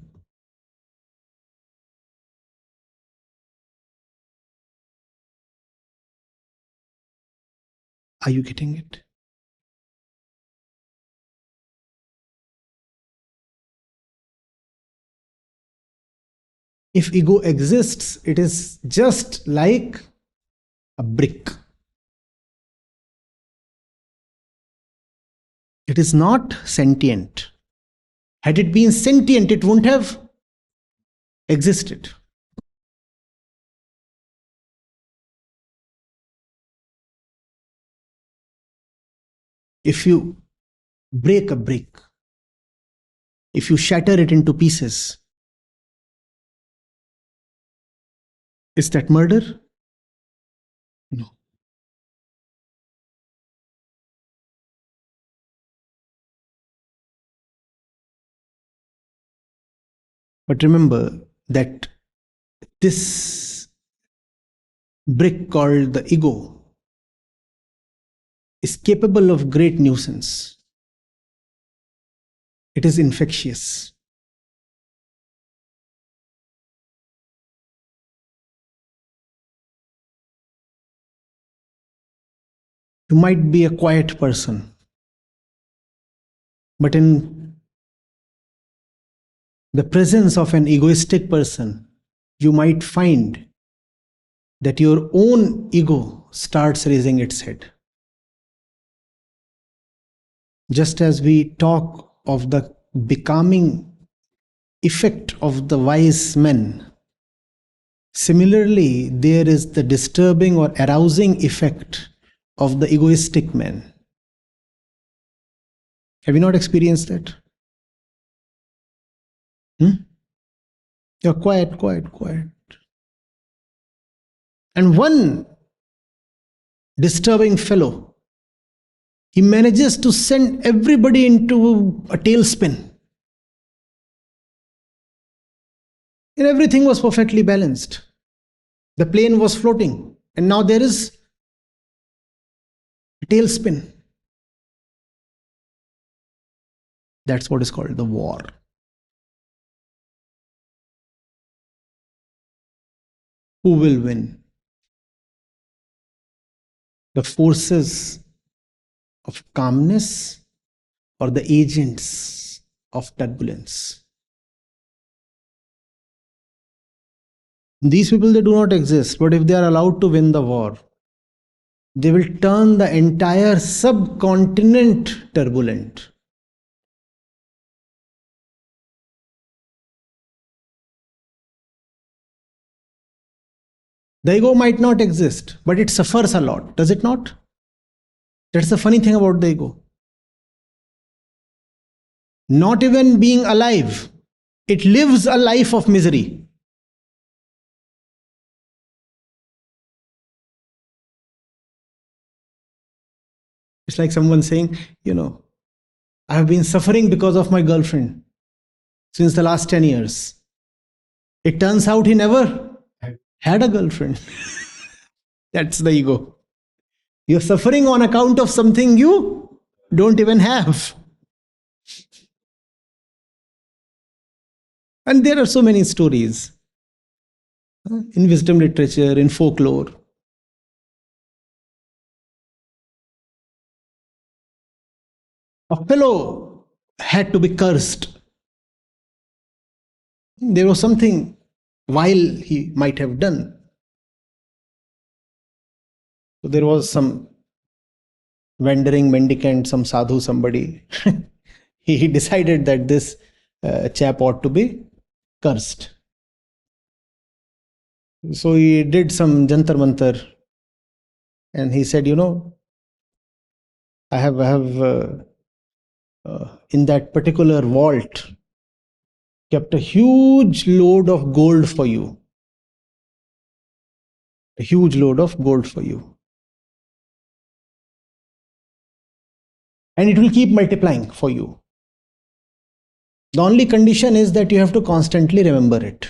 Are you getting it? If ego exists, it is just like a brick. It is not sentient. Had it been sentient, it wouldn't have existed. If you break a brick, if you shatter it into pieces, is that murder? No. But remember that this brick called the ego is capable of great nuisance. It is infectious. You might be a quiet person, but in the presence of an egoistic person, you might find that your own ego starts raising its head. Just as we talk of the becoming effect of the wise men, similarly, there is the disturbing or arousing effect of the egoistic man. Have you not experienced that? You're quiet. And one disturbing fellow, he manages to send everybody into a tailspin. And everything was perfectly balanced. The plane was floating, and now there is a tailspin. That's what is called the war. Who will win? The forces of calmness or the agents of turbulence? These people, they do not exist, but if they are allowed to win the war, they will turn the entire subcontinent turbulent. The ego might not exist, but it suffers a lot, does it not? That's the funny thing about the ego. not even being alive. It lives a life of misery. It's like someone saying, I have been suffering because of my girlfriend since the last 10 years. It turns out he never had a girlfriend. That's the ego. You're suffering on account of something you don't even have. And there are so many stories in wisdom literature, in folklore. A fellow had to be cursed. There was something vile he might have done. So there was some wandering mendicant, some sadhu, somebody. He decided that this chap ought to be cursed. So he did some jantar mantar, and he said, I have in that particular vault kept a huge load of gold for you. A huge load of gold for you. And it will keep multiplying for you. The only condition is that you have to constantly remember it.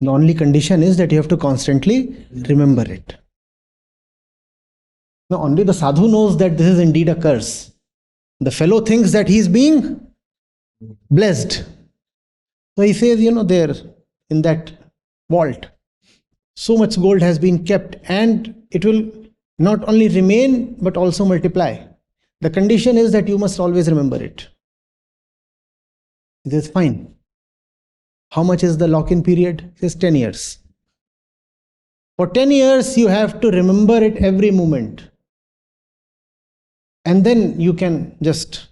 The only condition is that you have to constantly remember it. Now, only the sadhu knows that this is indeed a curse. The fellow thinks that he is being blessed. So he says, there in that vault, so much gold has been kept, and it will not only remain but also multiply. The condition is that you must always remember it. He says, fine. How much is the lock-in period? He says 10 years. For 10 years, you have to remember it every moment. And then you can just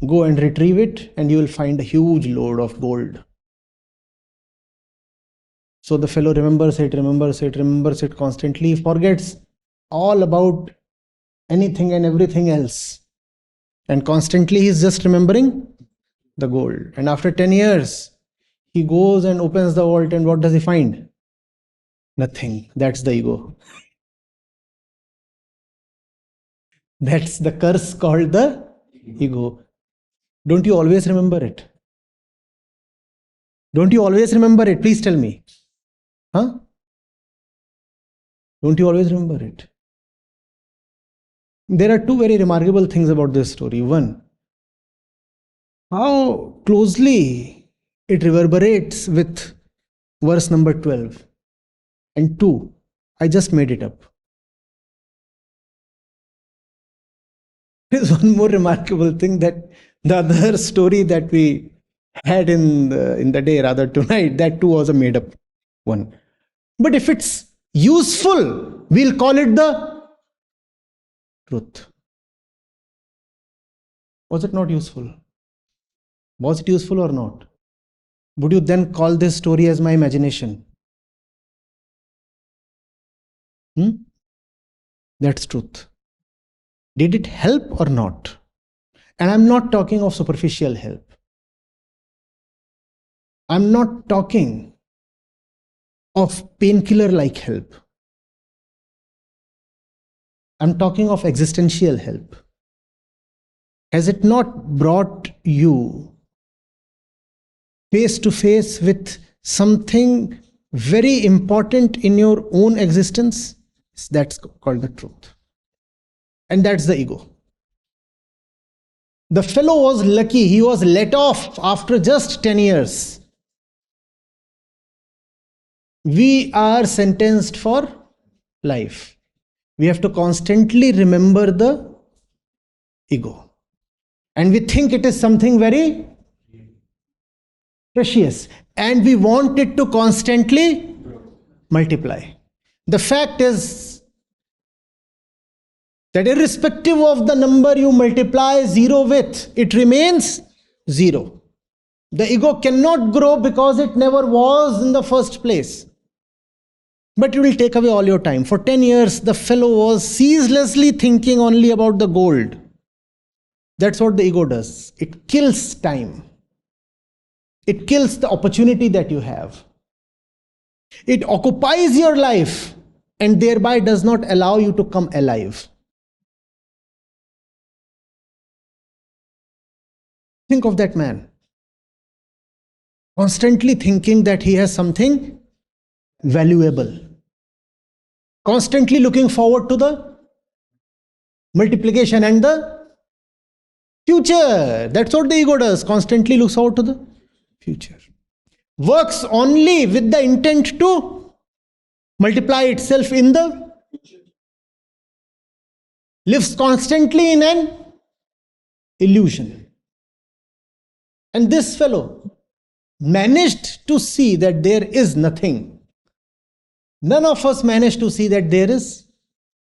go and retrieve it, and you will find a huge load of gold. So the fellow remembers it constantly. He forgets all about anything and everything else. And constantly he is just remembering the gold. And after 10 years, he goes and opens the vault, and what does he find? Nothing. That's the ego. That's the curse called the ego. Don't you always remember it? Don't you always remember it? Please tell me. Huh? Don't you always remember it? There are two very remarkable things about this story. One, how closely it reverberates with verse number 12. And two, I just made it up. There's one more remarkable thing, that the other story that we had in the day, rather tonight, that too was a made up one. But if it's useful, we'll call it the truth. Was it not useful? Was it useful or not? Would you then call this story as my imagination? That's truth. Did it help or not? And I'm not talking of superficial help. I'm not talking of painkiller like help. I'm talking of existential help. Has it not brought you face to face with something very important in your own existence? That's called the truth. And that's the ego. The fellow was lucky. He was let off after just 10 years. We are sentenced for life. We have to constantly remember the ego. And we think it is something very precious. And we want it to constantly multiply. The fact is that irrespective of the number you multiply 0 with, it remains 0. The ego cannot grow because it never was in the first place. But it will take away all your time. For 10 years, the fellow was ceaselessly thinking only about the gold. That's what the ego does. It kills time. It kills the opportunity that you have. It occupies your life and thereby does not allow you to come alive. Think of that man, constantly thinking that he has something valuable, constantly looking forward to the multiplication and the future. That's what the ego does, constantly looks forward to the future. Works only with the intent to multiply itself in the future. Lives constantly in an illusion. And this fellow managed to see that there is nothing. None of us managed to see that there is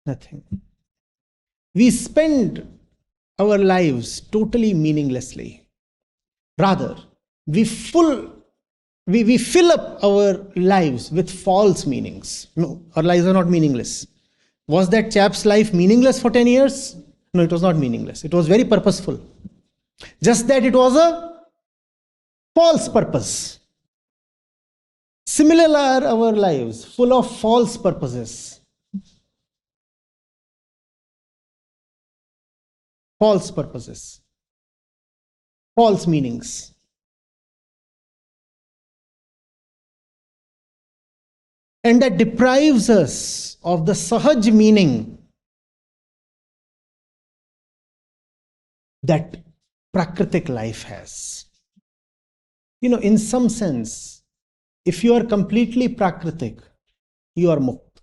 nothing. We spend our lives totally meaninglessly. Rather, we fill up our lives with false meanings. No, our lives are not meaningless. Was that chap's life meaningless for 10 years? No, it was not meaningless. It was very purposeful. Just that it was a false purpose. Similar are our lives, full of false purposes. False purposes. False meanings. And that deprives us of the sahaj meaning that Prakritic life has. You know, in some sense, if you are completely Prakritic, you are Mukt.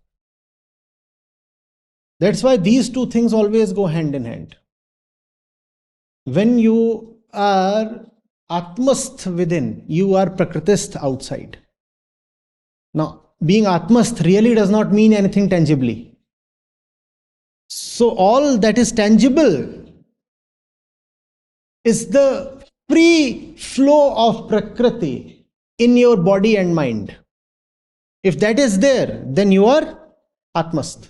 That's why these two things always go hand in hand. When you are Atmasth within, you are Prakritist outside. Now, being Atmasth really does not mean anything tangibly. So all that is tangible is the free flow of Prakriti in your body and mind. If that is there, then you are Atmasth.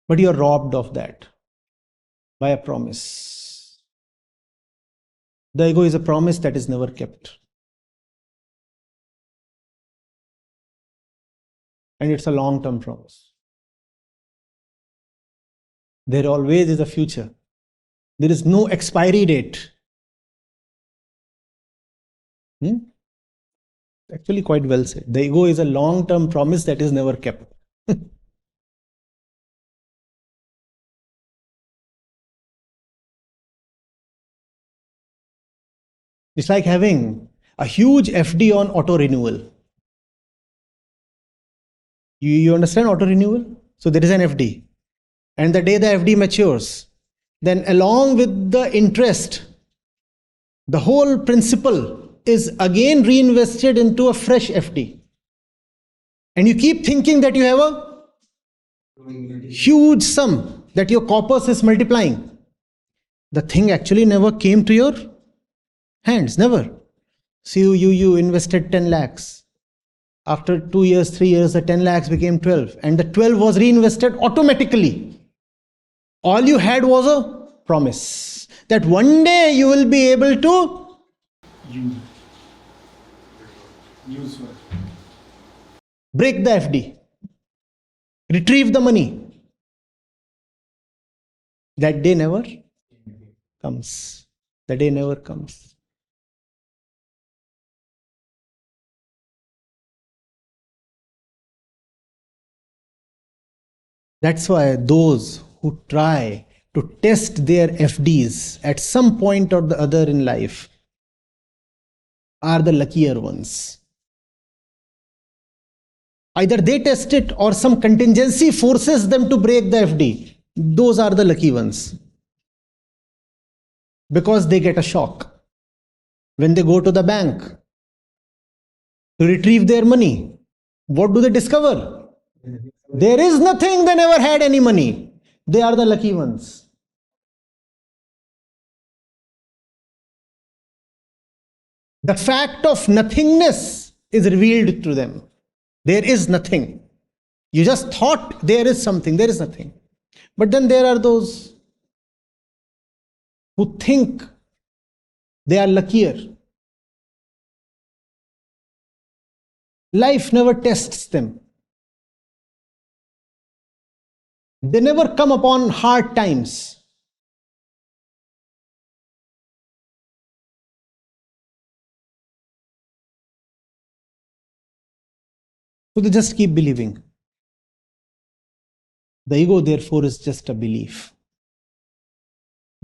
But you are robbed of that by a promise. The ego is a promise that is never kept. And it's a long-term promise. There always is a future. There is no expiry date. Actually, quite well said. The ego is a long-term promise that is never kept. It's like having a huge FD on auto renewal. You understand auto renewal? So there is an FD. And the day the FD matures, then along with the interest, the whole principal is again reinvested into a fresh FD. And you keep thinking that you have a huge sum, that your corpus is multiplying. The thing actually never came to your hands, never. So you invested 10 lakhs. After 2 years, 3 years, the 10 lakhs became 12. And the 12 was reinvested automatically. All you had was a promise that one day you will be able to break the FD, retrieve the money. That day never comes. The day never comes. That's why those who try to test their FDs at some point or the other in life are the luckier ones. Either they test it or some contingency forces them to break the FD. Those are the lucky ones. Because they get a shock. When they go to the bank to retrieve their money, what do they discover? There is nothing, they never had any money. They are the lucky ones. The fact of nothingness is revealed to them. There is nothing. You just thought there is something, there is nothing. But then there are those who think they are luckier. Life never tests them. They never come upon hard times. So they just keep believing. The ego, therefore, is just a belief.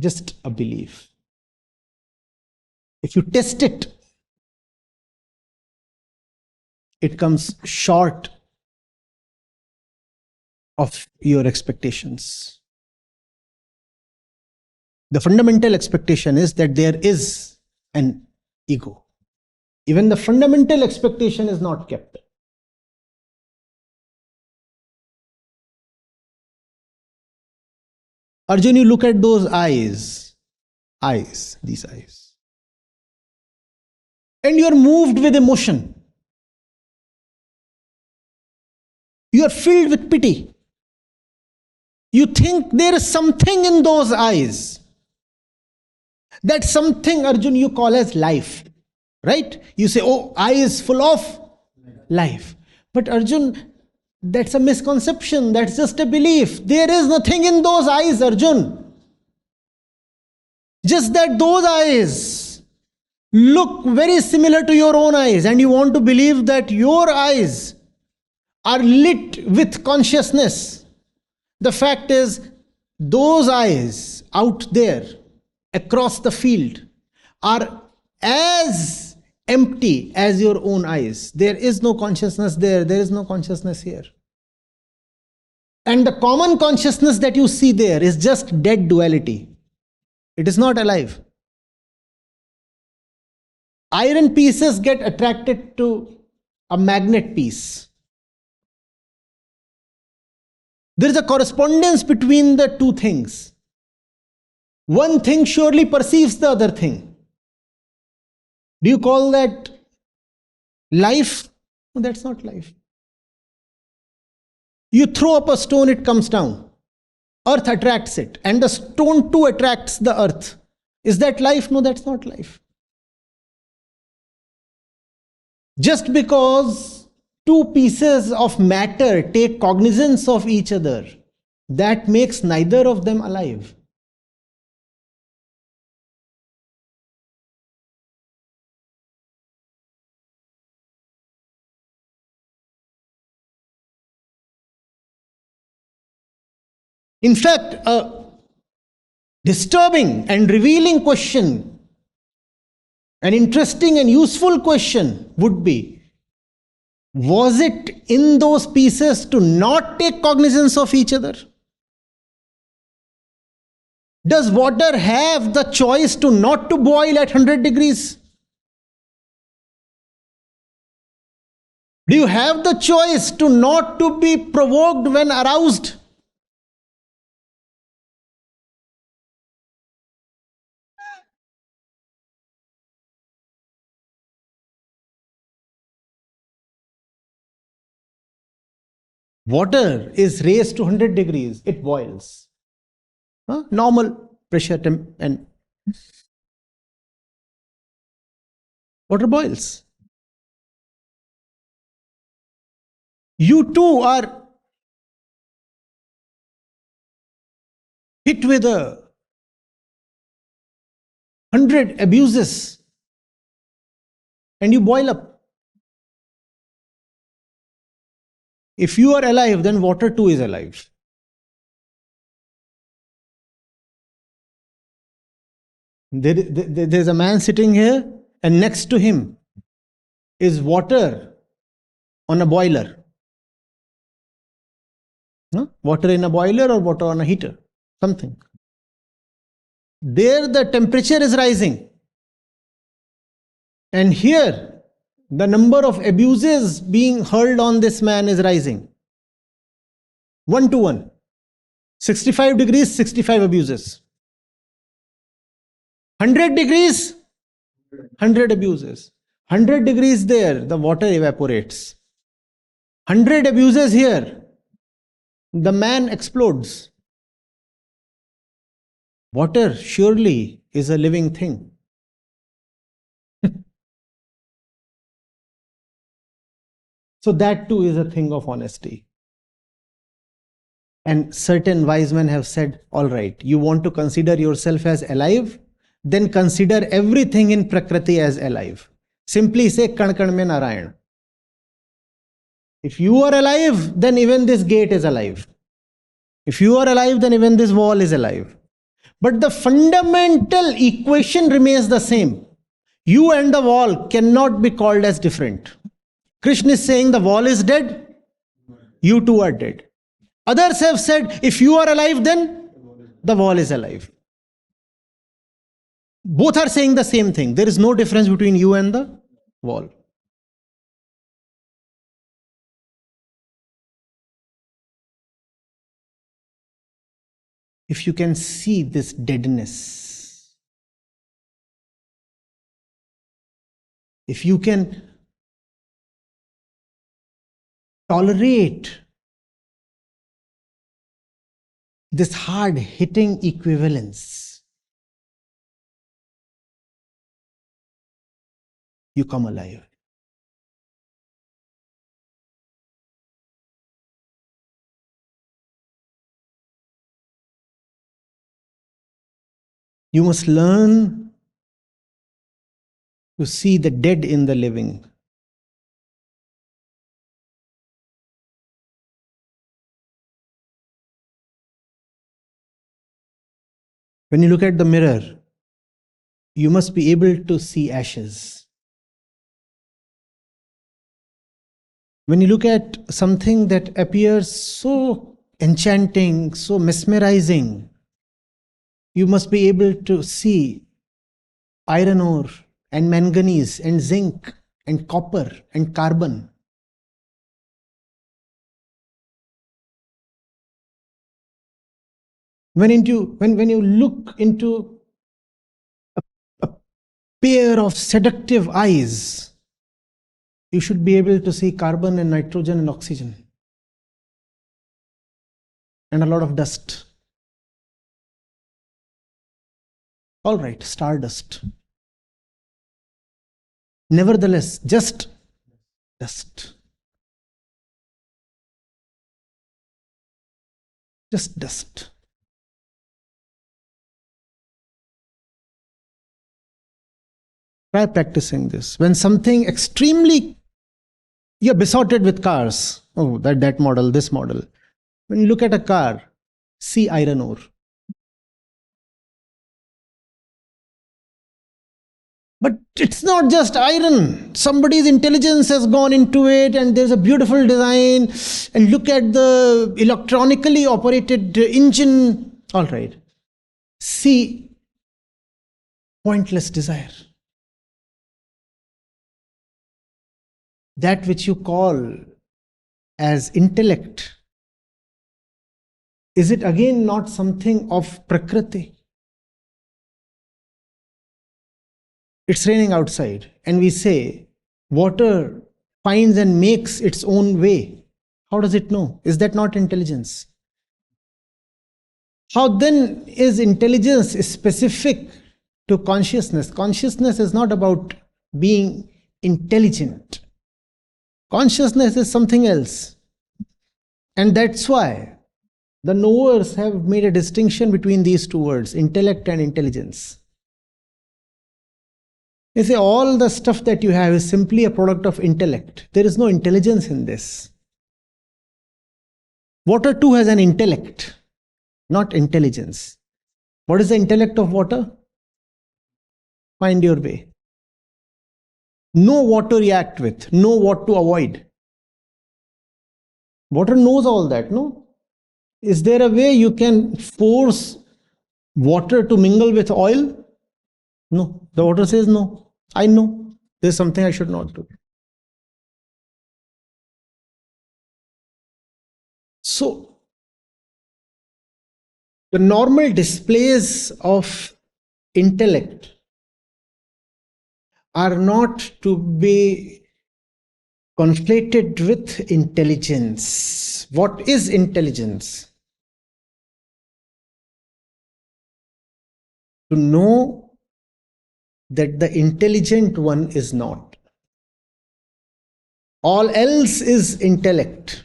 Just a belief. If you test it, it comes short of your expectations. The fundamental expectation is that there is an ego. Even the fundamental expectation is not kept. Arjun, you look at those eyes, these eyes, and you are moved with emotion. You are filled with pity. You think there is something in those eyes. That something, Arjun, you call as life. Right? You say, oh, eye is full of life. But Arjun, that's a misconception. That's just a belief. There is nothing in those eyes, Arjun. Just that those eyes look very similar to your own eyes, and you want to believe that your eyes are lit with consciousness. The fact is, those eyes out there across the field are as empty as your own eyes. There is no consciousness there. There is no consciousness here. And the common consciousness that you see there is just dead duality. It is not alive. Iron pieces get attracted to a magnet piece. There is a correspondence between the two things. One thing surely perceives the other thing. Do you call that life? No, that's not life. You throw up a stone, it comes down. Earth attracts it, and the stone too attracts the earth. Is that life? No, that's not life. Just because two pieces of matter take cognizance of each other, that makes neither of them alive. In fact, a disturbing and revealing question, an interesting and useful question would be, was it in those pieces to not take cognizance of each other? Does water have the choice to not to boil at 100 degrees? Do you have the choice to not to be provoked when aroused? Water is raised to 100 degrees, it boils. Normal pressure temp and water boils. You too are hit with 100 abuses and you boil up. If you are alive, then water too is alive. There's a man sitting here, and next to him is water on a boiler. Water in a boiler or water on a heater, something. There the temperature is rising. And here the number of abuses being hurled on this man is rising. 1 to 1. 65 degrees, 65 abuses. 100 degrees, 100 abuses. 100 degrees there, the water evaporates. 100 abuses here, the man explodes. Water surely is a living thing. So that too is a thing of honesty. And certain wise men have said, all right, you want to consider yourself as alive? Then consider everything in Prakriti as alive. Simply say, Kan Kan mein Narayan. If you are alive, then even this gate is alive. If you are alive, then even this wall is alive. But the fundamental equation remains the same. You and the wall cannot be called as different. Krishna is saying the wall is dead, you too are dead. Others have said, if you are alive, then the wall is alive. Both are saying the same thing. There is no difference between you and the wall. If you can see this deadness, if you can tolerate this hard-hitting equivalence, you come alive. You must learn to see the dead in the living. When you look at the mirror, you must be able to see ashes. When you look at something that appears so enchanting, so mesmerizing, you must be able to see iron ore and manganese and zinc and copper and carbon. When you look into a pair of seductive eyes, you should be able to see carbon and nitrogen and oxygen and a lot of dust. All right, stardust. Nevertheless, just dust. Just dust. Try practicing this. When something extremely, you're besotted with cars. Oh, that model, this model. When you look at a car, see iron ore. But it's not just iron. Somebody's intelligence has gone into it and there's a beautiful design. And look at the electronically operated engine. All right. See pointless desire. That which you call as intellect, is it again not something of Prakriti? It's raining outside and we say, water finds and makes its own way. How does it know? Is that not intelligence? How then is intelligence specific to consciousness? Consciousness is not about being intelligent. Consciousness is something else. And that's why the knowers have made a distinction between these two words, intellect and intelligence. They say all the stuff that you have is simply a product of intellect. There is no intelligence in this. Water too has an intellect, not intelligence. What is the intellect of water? Find your way. Know what to react with, know what to avoid. Water knows all that, no? Is there a way you can force water to mingle with oil? No. The water says no. I know there's something I should not do. So, the normal displays of intellect are not to be conflated with intelligence. What is intelligence? To know that the intelligent one is not. All else is intellect.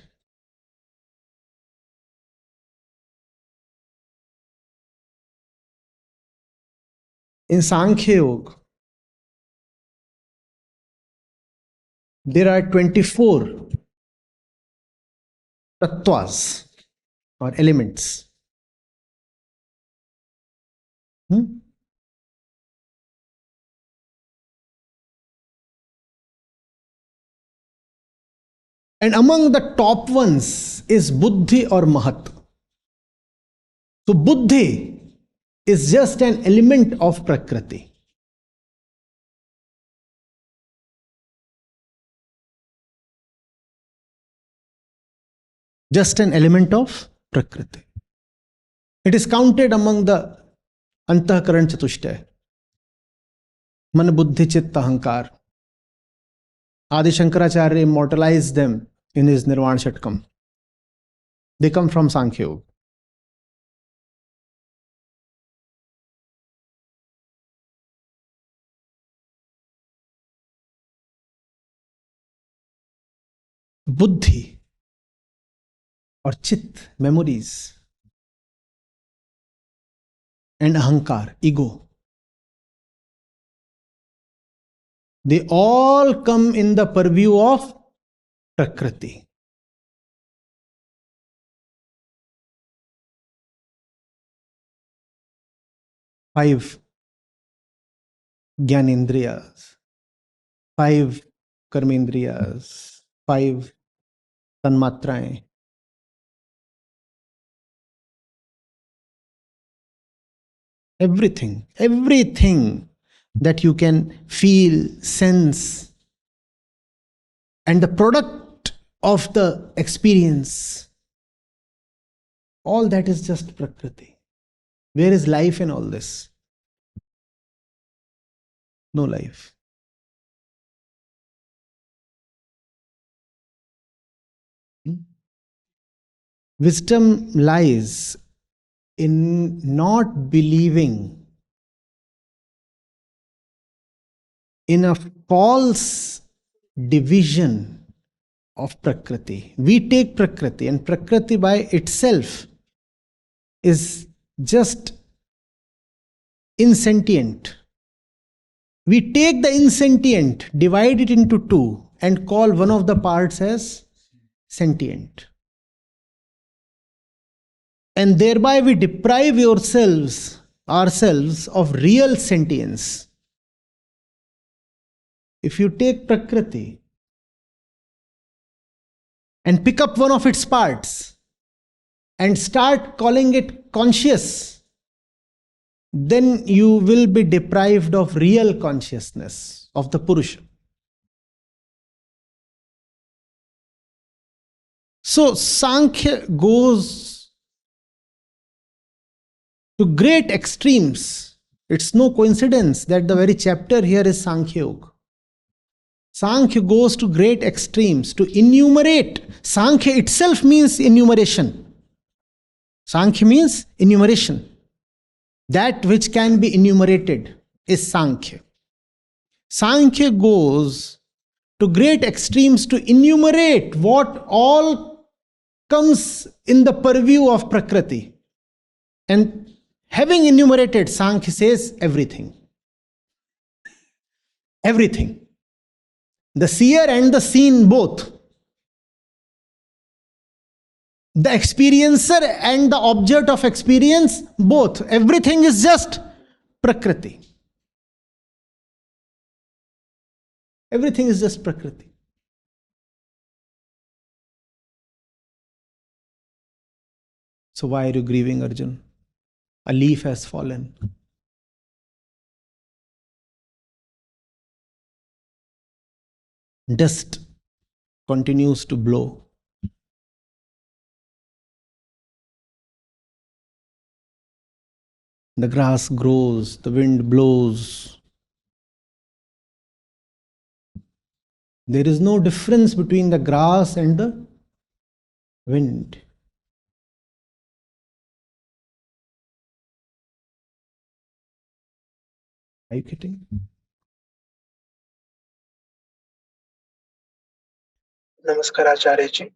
In Sankhya Yoga, there are 24 tattvas or elements. And among the top ones is buddhi or mahat. So buddhi is just an element of Prakriti. Just an element of Prakriti. It is counted among the Antahkaran Chatushtaya. Man buddhi chitta ahankar. Adi Shankaracharya immortalized them in his Nirvana Shatkam. They come from Sankhya Yoga. Buddhi or chit, memories, and ahankar, ego, they all come in the purview of Prakriti. Five Gyanendriyas, five Karmendriyas, five Tanmatraएं. Everything that you can feel, sense, and the product of the experience, all that is just Prakriti. Where is life in all this? No life. Wisdom lies in not believing in a false division of Prakriti. We take Prakriti, and Prakriti by itself is just insentient. We take the insentient, divide it into two, and call one of the parts as sentient. And thereby we deprive ourselves of real sentience. If you take Prakriti and pick up one of its parts and start calling it conscious, then you will be deprived of real consciousness of the Purusha. So Sankhya goes to great extremes. It's no coincidence that the very chapter here is Sankhya Yoga. Sankhya goes to great extremes to enumerate. Sankhya itself means enumeration. Sankhya means enumeration. That which can be enumerated is Sankhya. Sankhya goes to great extremes to enumerate what all comes in the purview of Prakriti. And having enumerated, Sankhya says everything. Everything. The seer and the seen both. The experiencer and the object of experience both. Everything is just Prakriti. Everything is just Prakriti. So why are you grieving, Arjun? A leaf has fallen. Dust continues to blow. The grass grows, the wind blows. There is no difference between the grass and the wind. Are you kidding? Namaskar, Acharya ji.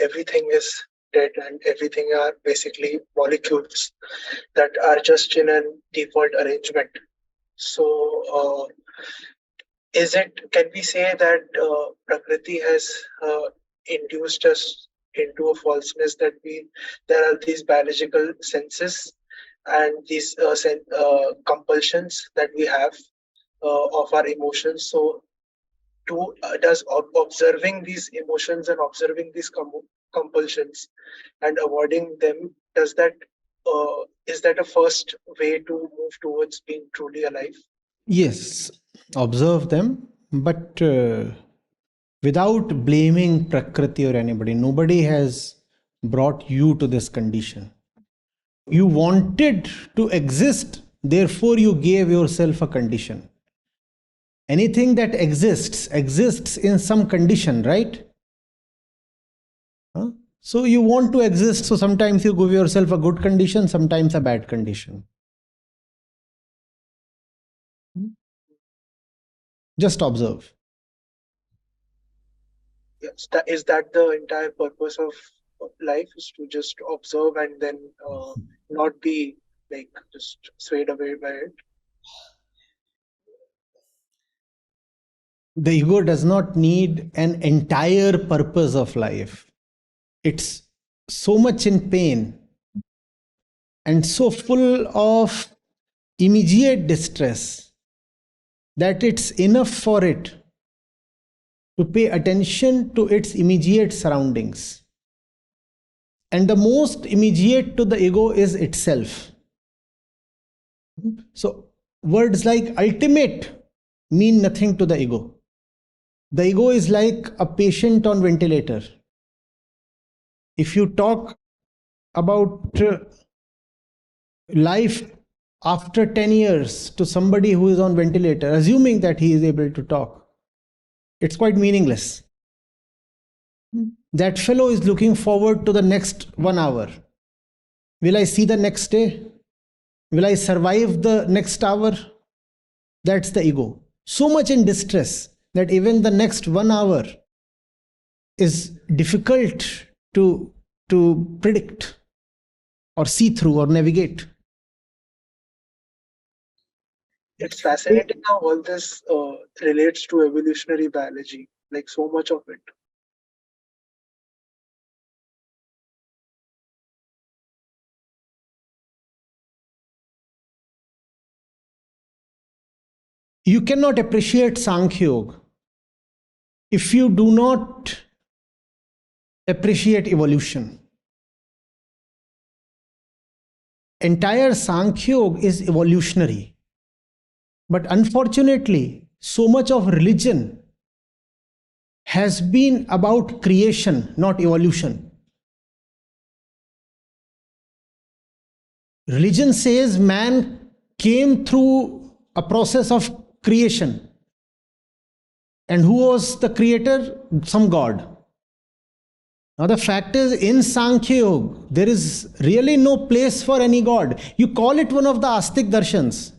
Everything is dead and everything are basically molecules that are just in a default arrangement. So, can we say that Prakriti has induced us into a falseness that there are these biological senses and these compulsions that we have of our emotions? So, does observing these emotions and observing these compulsions and avoiding them, does that is that a first way to move towards being truly alive? Yes, observe them, but without blaming Prakriti or anybody. Nobody has brought you to this condition. You wanted to exist, therefore you gave yourself a condition. Anything that exists in some condition, right? Huh? So you want to exist, so sometimes you give yourself a good condition, sometimes a bad condition. Just observe. Yes, is that the entire purpose of life, is to just observe and then not be like just swayed away by it? The ego does not need an entire purpose of life. It's so much in pain and so full of immediate distress that it's enough for it to pay attention to its immediate surroundings. And the most immediate to the ego is itself. So words like ultimate mean nothing to the ego. The ego is like a patient on ventilator. If you talk about life after 10 years to somebody who is on ventilator, assuming that he is able to talk, it's quite meaningless. That fellow is looking forward to the next 1 hour. Will I see the next day? Will I survive the next hour? That's the ego. So much in distress that even the next 1 hour is difficult to predict or see through or navigate. It's fascinating how all this relates to evolutionary biology, like so much of it. You cannot appreciate Sankhya Yoga if you do not appreciate evolution. Entire Sankhya Yoga is evolutionary. But unfortunately, so much of religion has been about creation, not evolution. Religion says man came through a process of creation. And who was the creator? Some god. Now the fact is, in Sankhya Yoga, there is really no place for any god. You call it one of the Astik darshans.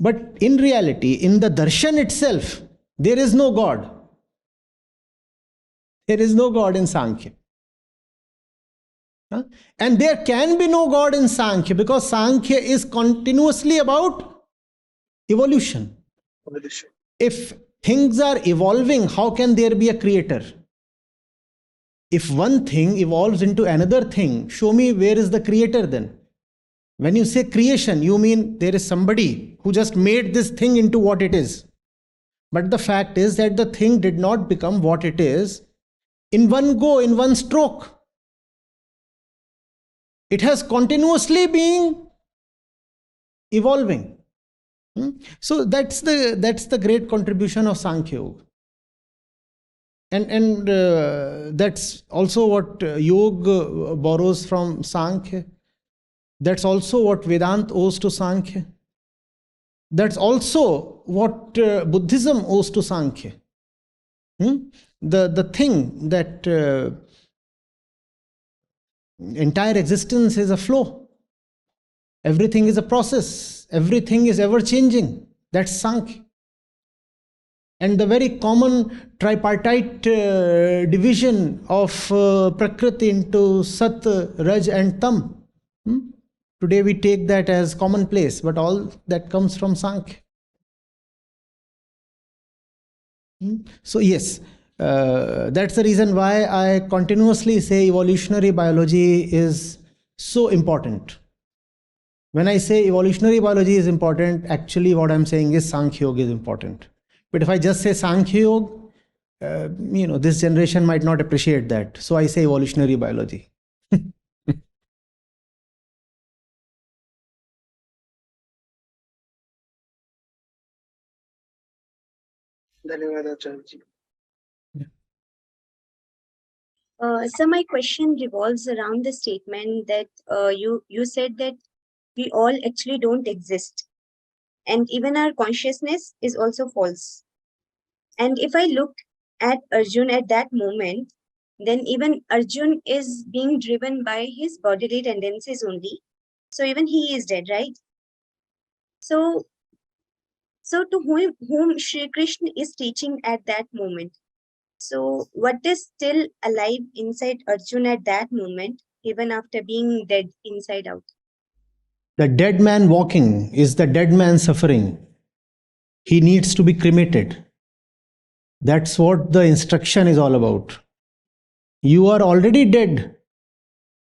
But in reality, in the darshan itself, there is no god. There is no god in Sankhya. And there can be no god in Sankhya because Sankhya is continuously about evolution. If things are evolving, how can there be a creator? If one thing evolves into another thing, show me where is the creator then? When you say creation, you mean there is somebody who just made this thing into what it is. But the fact is that the thing did not become what it is in one go, in one stroke. It has continuously been evolving. So that's the great contribution of Sankhya Yoga. And that's also what Yoga borrows from Sankhya. That's also what Vedanta owes to Sankhya. That's also what Buddhism owes to Sankhya. The thing that entire existence is a flow. Everything is a process. Everything is ever changing. That's Sankhya. And the very common tripartite division of Prakriti into Sat, Raj and Tam. Today we take that as commonplace, but all that comes from Sankhya. So yes, that's the reason why I continuously say evolutionary biology is so important. When I say evolutionary biology is important, actually what I'm saying is Sankhya Yoga is important. But if I just say Sankhya Yoga, this generation might not appreciate that. So I say evolutionary biology. Dhanyawad, Acharya. So my question revolves around the statement that you said that we all actually don't exist, and even our consciousness is also false. And if I look at Arjun at that moment, then even Arjun is being driven by his bodily tendencies only. So even he is dead, right? So to whom Shri Krishna is teaching at that moment. So what is still alive inside Arjun at that moment, even after being dead inside out? The dead man walking is the dead man suffering. He needs to be cremated. That's what the instruction is all about. You are already dead.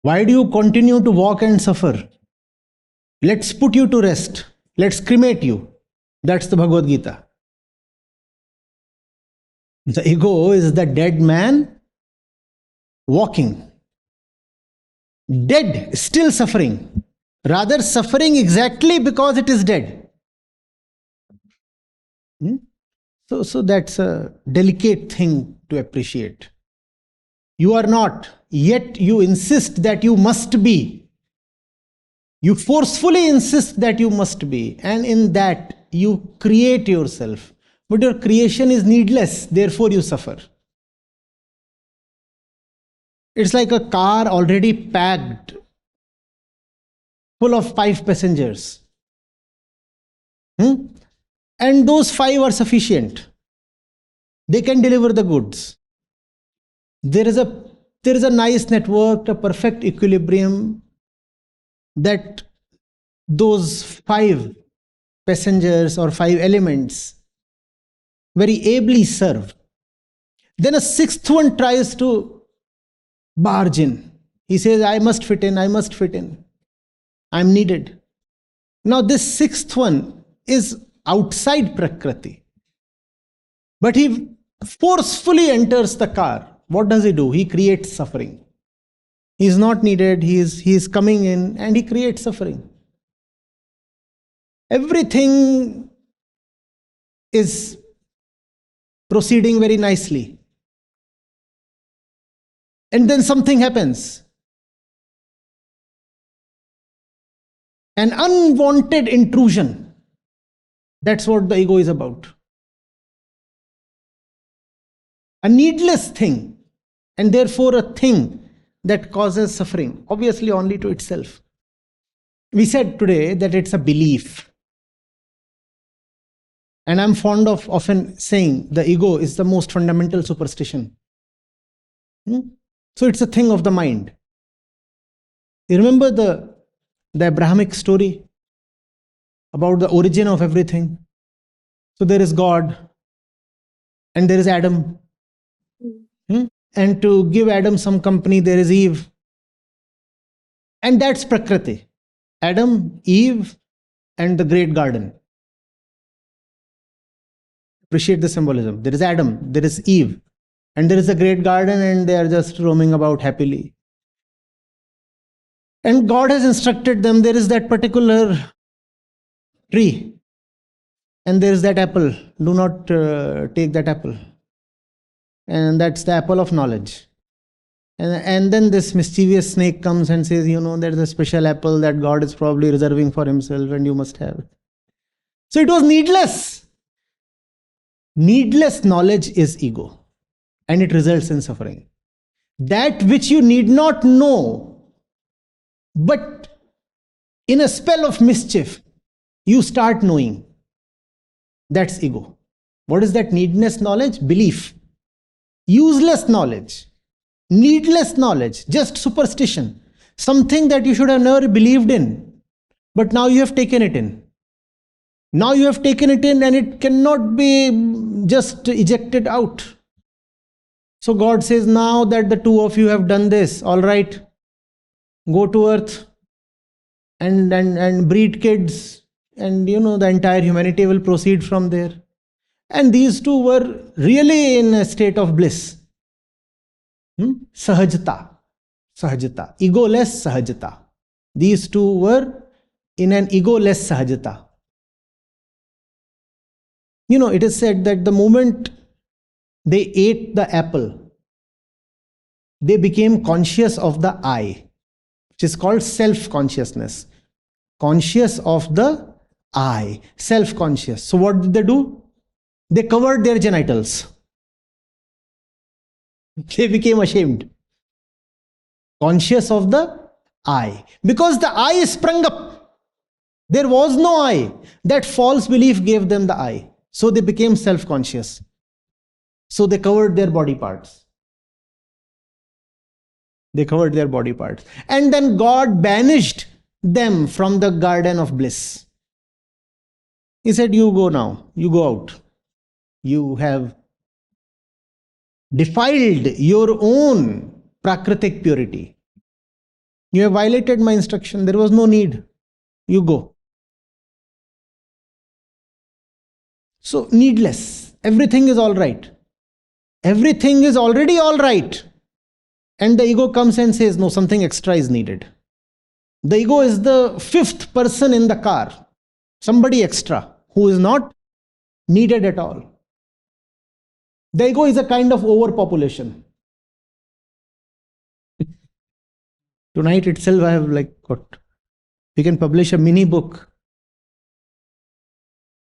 Why do you continue to walk and suffer? Let's put you to rest. Let's cremate you. That's the Bhagavad Gita. The ego is the dead man walking. Dead, still suffering. Rather suffering exactly because it is dead. So that's a delicate thing to appreciate. You are not, yet you insist that you must be. You forcefully insist that you must be, and in that you create yourself. But your creation is needless, therefore you suffer. It's like a car already packed, full of 5 passengers. And those 5 are sufficient. They can deliver the goods. There is a nice network, a perfect equilibrium that those 5 passengers or 5 elements very ably serve. Then a 6th one tries to barge in. He says, I must fit in, I'm needed. Now this 6th one is outside Prakriti. But he forcefully enters the car. What does he do? He creates suffering. He is not needed, he is coming in and he creates suffering. Everything is proceeding very nicely. And then something happens. An unwanted intrusion. That's what the ego is about. A needless thing, and therefore a thing that causes suffering, obviously only to itself. We said today that it's a belief. And I'm fond of often saying the ego is the most fundamental superstition. So it's a thing of the mind. You remember the Abrahamic story about the origin of everything? So there is God and there is Adam. And to give Adam some company, there is Eve. And that's Prakriti. Adam, Eve, and the great garden. Appreciate the symbolism. There is Adam, there is Eve, and there is a great garden, and they are just roaming about happily. And God has instructed them, there is that particular tree, and there is that apple. Do not take that apple. And that's the apple of knowledge. And then this mischievous snake comes and says, there's a special apple that God is probably reserving for himself and you must have it. So it was needless. Needless knowledge is ego, and it results in suffering. That which you need not know, but in a spell of mischief, you start knowing. That's ego. What is that needless knowledge? Belief. Useless knowledge. Needless knowledge. Just superstition. Something that you should have never believed in. But now you have taken it in. Now you have taken it in and it cannot be just ejected out. So God says, now that the two of you have done this, all right, go to earth and breed kids, and the entire humanity will proceed from there. And these two were really in a state of bliss. Sahajata. Sahajata. Egoless sahajata. These two were in an egoless sahajata. It is said that the moment they ate the apple, they became conscious of the I, which is called self-consciousness. Conscious of the I, self-conscious. So what did they do? They covered their genitals. They became ashamed. Conscious of the I. Because the I sprung up. There was no I. That false belief gave them the I. So they became self-conscious. So they covered their body parts. They covered their body parts. And then God banished them from the garden of bliss. He said, you go now. You go out. You have defiled your own Prakritic purity. You have violated my instruction. There was no need. You go. So, needless. Everything is all right. Everything is already all right. And the ego comes and says, no, something extra is needed. The ego is the fifth person in the car. Somebody extra who is not needed at all. The ego is a kind of overpopulation. Tonight itself I have we can publish a mini book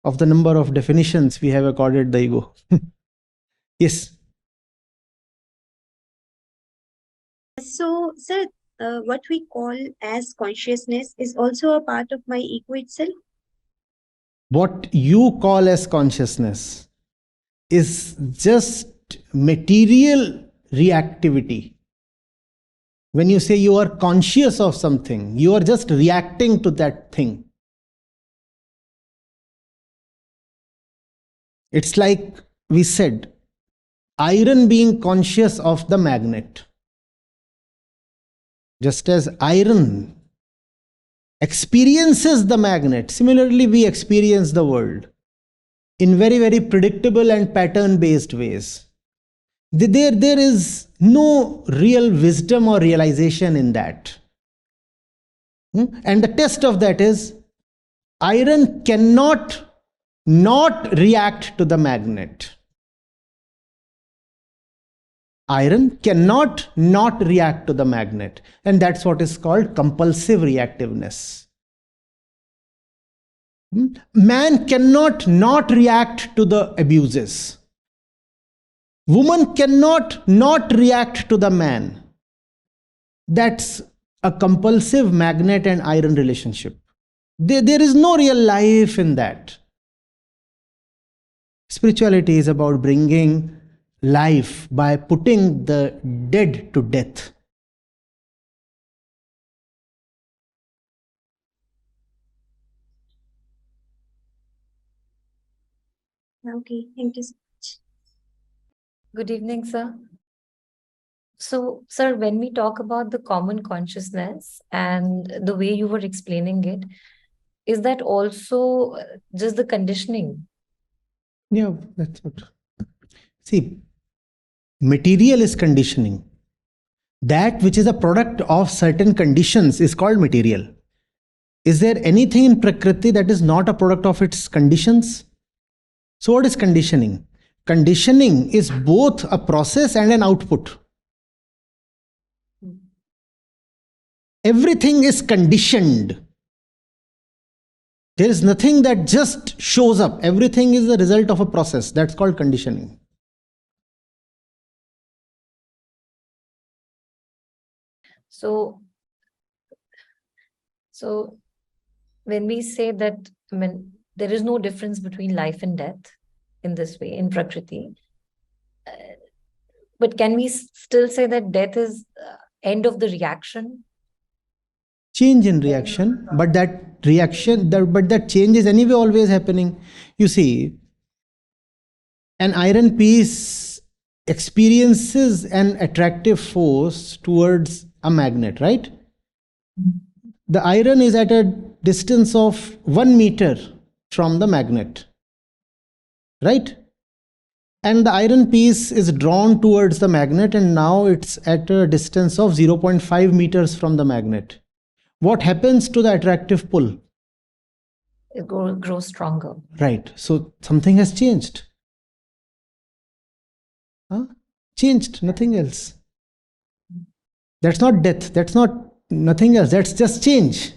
of the number of definitions we have accorded the ego. Yes. So, sir, what we call as consciousness is also a part of my ego itself? What you call as consciousness is just material reactivity. When you say you are conscious of something, you are just reacting to that thing. It's like we said, iron being conscious of the magnet. Just as iron experiences the magnet, similarly we experience the world in very, very predictable and pattern-based ways. There is no real wisdom or realization in that. And the test of that is, iron cannot not react to the magnet. Iron cannot not react to the magnet. And that's what is called compulsive reactiveness. Man cannot not react to the abuses. Woman cannot not react to the man. That's a compulsive magnet and iron relationship. There is no real life in that. Spirituality is about bringing life by putting the dead to death. Okay, thank you so much. Good evening, sir. So, sir, when we talk about the common consciousness and the way you were explaining it, is that also just the conditioning? Yeah, that's what. See, material is conditioning. That which is a product of certain conditions is called material. Is there anything in Prakriti that is not a product of its conditions? So what is conditioning? Conditioning is both a process and an output. Everything is conditioned. There is nothing that just shows up. Everything is the result of a process. That's called conditioning. So when we say that, there is no difference between life and death in this way, in Prakriti, but can we still say that death is end of the reaction? Change in reaction, but that change is anyway always happening. You see, an iron piece experiences an attractive force towards a magnet, right? The iron is at a distance of 1 meter from the magnet, right? And the iron piece is drawn towards the magnet, and now it's at a distance of 0.5 meters from the magnet. What happens to the attractive pull? It grows stronger. Right. So something has changed. Changed, nothing else. That's not death. That's not nothing else. That's just change.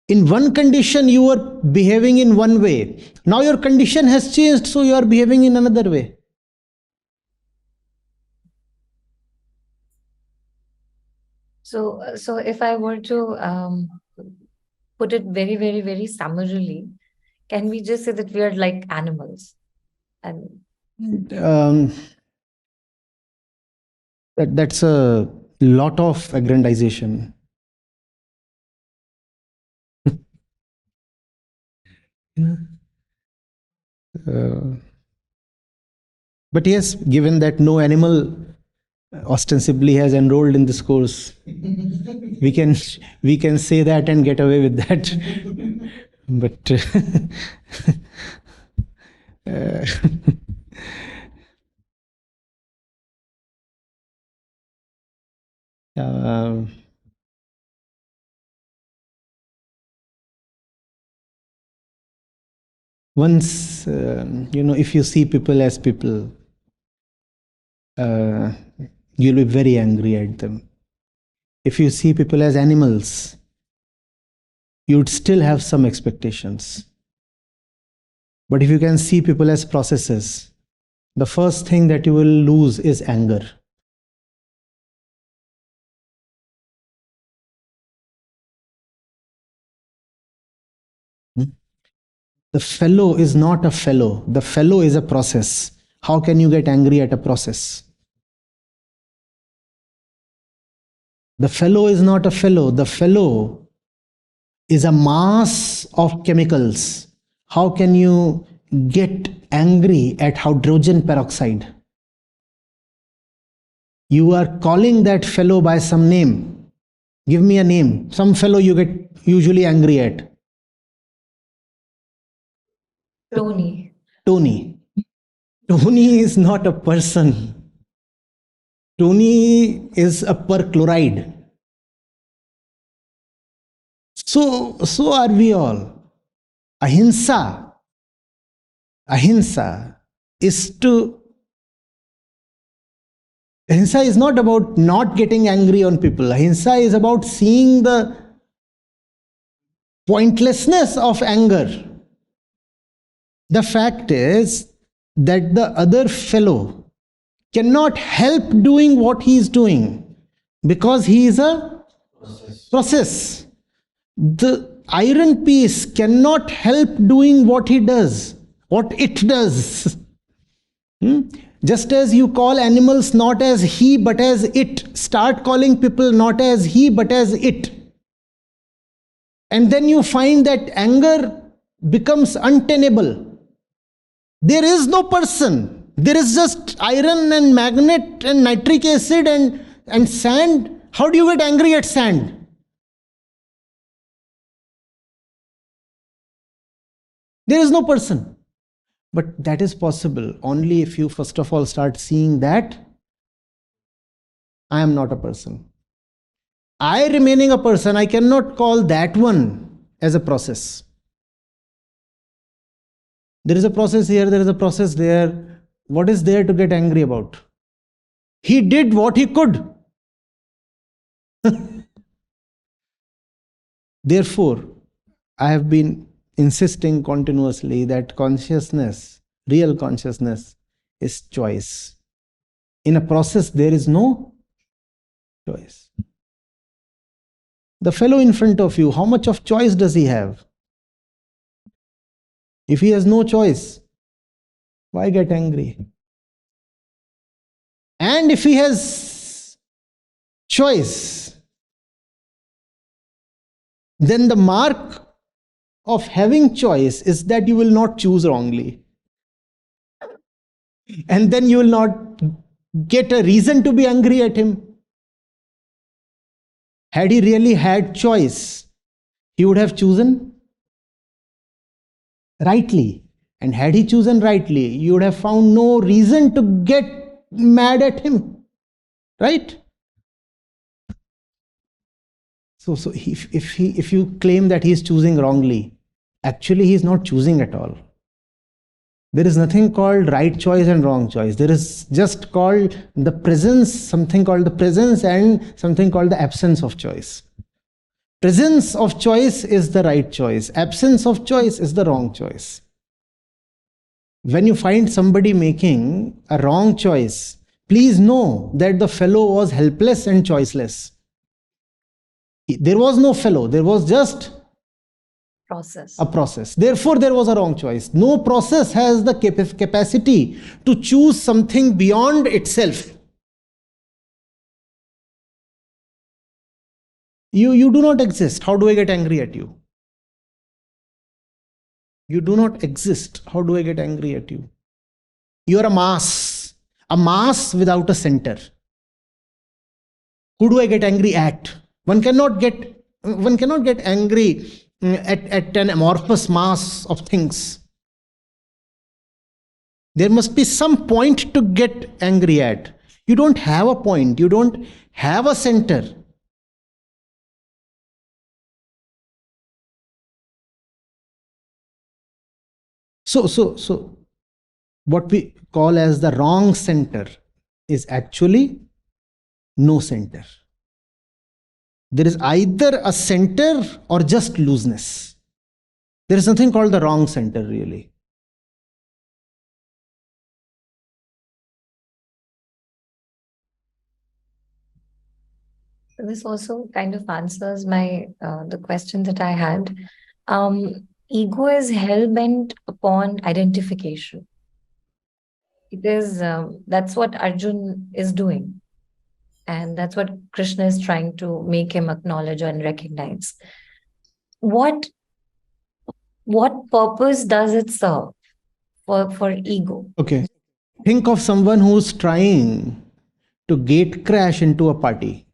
In one condition, you were behaving in one way. Now your condition has changed, so you are behaving in another way. So if I were to put it very, very, very summarily, can we just say that we are like animals? And that's a lot of aggrandization. But yes, given that no animal ostensibly has enrolled in this course, we can say that and get away with that. But once, if you see people as people, you'll be very angry at them. If you see people as animals, you'd still have some expectations. But if you can see people as processes, the first thing that you will lose is anger. The fellow is not a fellow. The fellow is a process. How can you get angry at a process? The fellow is not a fellow. The fellow is a mass of chemicals. How can you get angry at hydrogen peroxide? You are calling that fellow by some name. Give me a name. Some fellow you get usually angry at. Tony. Tony. Tony is not a person. Tony is a perchloride. So are we all. Ahimsa is not about not getting angry on people. Ahimsa is about seeing the pointlessness of anger. The fact is that the other fellow cannot help doing what he is doing because he is a process. The iron piece cannot help doing what it does. Just as you call animals not as he but as it, start calling people not as he but as it. And then you find that anger becomes untenable. There is no person. There is just iron and magnet and nitric acid and sand. How do you get angry at sand? There is no person. But that is possible only if you first of all start seeing that I am not a person. I remaining a person, I cannot call that one as a process. There is a process here, there is a process there. What is there to get angry about? He did what he could. Therefore, I have been insisting continuously that consciousness, real consciousness, is choice. In a process, there is no choice. The fellow in front of you, how much of choice does he have? If he has no choice, why get angry? And if he has choice, then the mark of having choice is that you will not choose wrongly. And then you will not get a reason to be angry at him. Had he really had choice, he would have chosen rightly. And had he chosen rightly, you would have found no reason to get mad at him. Right? So if you claim that he is choosing wrongly, actually he is not choosing at all. There is nothing called right choice and wrong choice. There is just called the presence, something called the presence, and something called the absence of choice. Presence of choice is the right choice. Absence of choice is the wrong choice. When you find somebody making a wrong choice, please know that the fellow was helpless and choiceless. There was no fellow, there was just a process. Therefore, there was a wrong choice. No process has the capacity to choose something beyond itself. You do not exist. How do I get angry at you? You do not exist. How do I get angry at you? You are a mass without a center. Who do I get angry at? One cannot get angry at an amorphous mass of things. There must be some point to get angry at. You don't have a point. You don't have a center. So what we call as the wrong center is actually no center. There is either a center or just looseness. There is nothing called the wrong center, really. This also kind of answers my the question that I had. Ego is hell-bent upon identification. It is that's what Arjun is doing. And that's what Krishna is trying to make him acknowledge and recognize. What purpose does it serve for ego? Okay. Think of someone who's trying to gate crash into a party.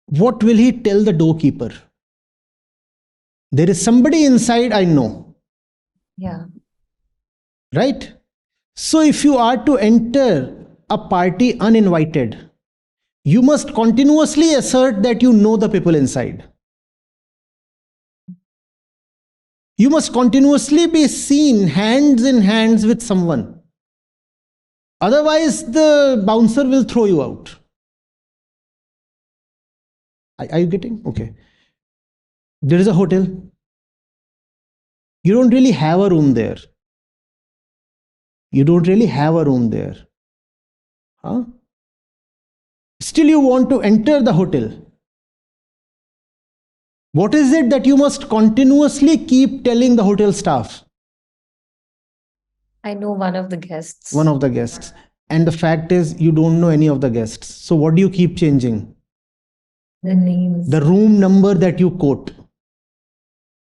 What will he tell the doorkeeper? There is somebody inside, I know. Yeah. Right? So if you are to enter a party uninvited, you must continuously assert that you know the people inside. You must continuously be seen hands in hands with someone. Otherwise, the bouncer will throw you out. Are you getting? Okay. There is a hotel. You don't really have a room there. You don't really have a room there. Huh? Still you want to enter the hotel. What is it that you must continuously keep telling the hotel staff? I know one of the guests. One of the guests. And the fact is, you don't know any of the guests. So what do you keep changing? The names. The room number that you quote.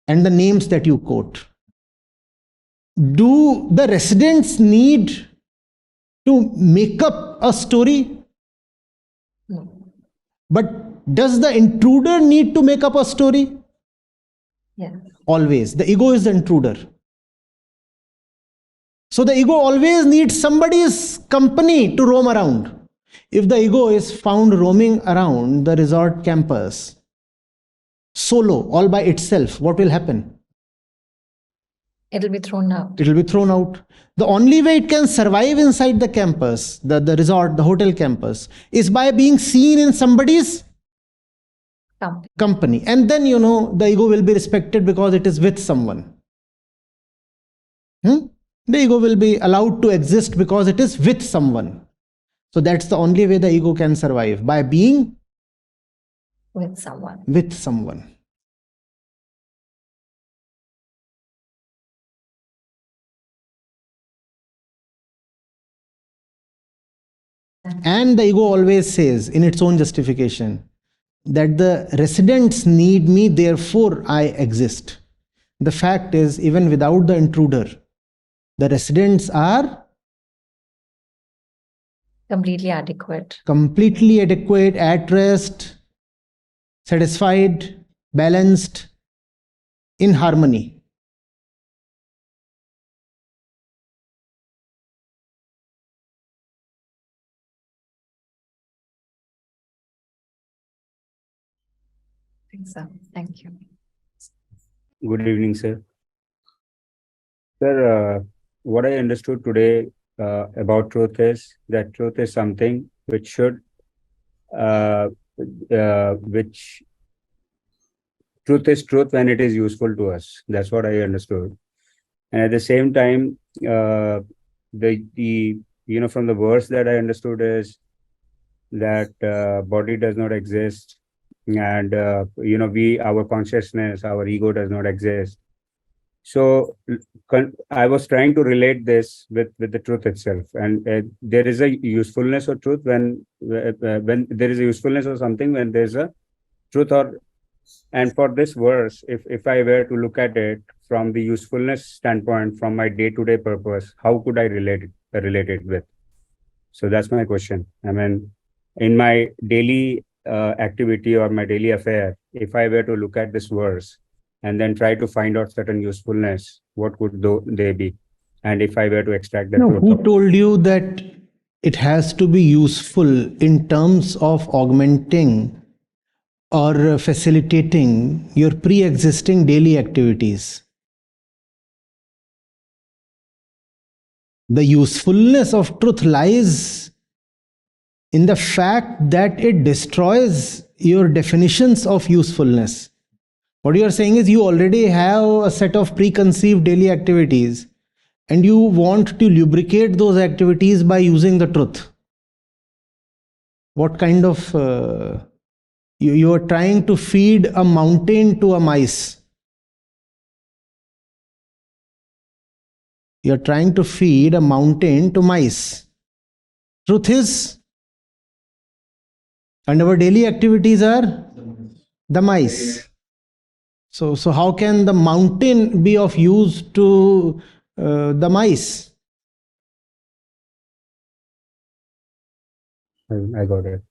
And the names that you quote. Do the residents need to make up a story? No. But does the intruder need to make up a story? Yeah. Always. The ego is the intruder. So the ego always needs somebody's company to roam around. If the ego is found roaming around the resort campus, solo, all by itself, what will happen? It'll be thrown out. It will be thrown out. The only way it can survive inside the campus, the resort, the hotel campus, is by being seen in somebody's company. And then, the ego will be respected because it is with someone. The ego will be allowed to exist because it is with someone. So that's the only way the ego can survive, by being with someone. With someone. And the ego always says, in its own justification, that the residents need me, therefore I exist. The fact is, even without the intruder, the residents are completely adequate, at rest, satisfied, balanced, in harmony. Thank you. Good evening, sir. Sir, what I understood today about truth is that truth is something which should, which truth is truth when it is useful to us. That's what I understood. And at the same time, from the verse that I understood is that body does not exist, and our consciousness, our ego does not exist. So I was trying to relate this with the truth itself, and there is a usefulness of truth when there is a usefulness of something, when there's a truth. And for this verse, if I were to look at it from the usefulness standpoint, from my day-to-day purpose, how could I relate it with? So that's my question. I mean, in my daily activity or my daily affair, if I were to look at this verse and then try to find out certain usefulness, what could they be? And if I were to extract that truth. Who told you that it has to be useful in terms of augmenting or facilitating your pre-existing daily activities? The usefulness of truth lies in the fact that it destroys your definitions of usefulness. What you are saying is you already have a set of preconceived daily activities and you want to lubricate those activities by using the truth. What kind of... you are trying to feed a mountain to a mice. You are trying to feed a mountain to mice. Truth is, and our daily activities are the mice. So how can the mountain be of use to the mice? I got it.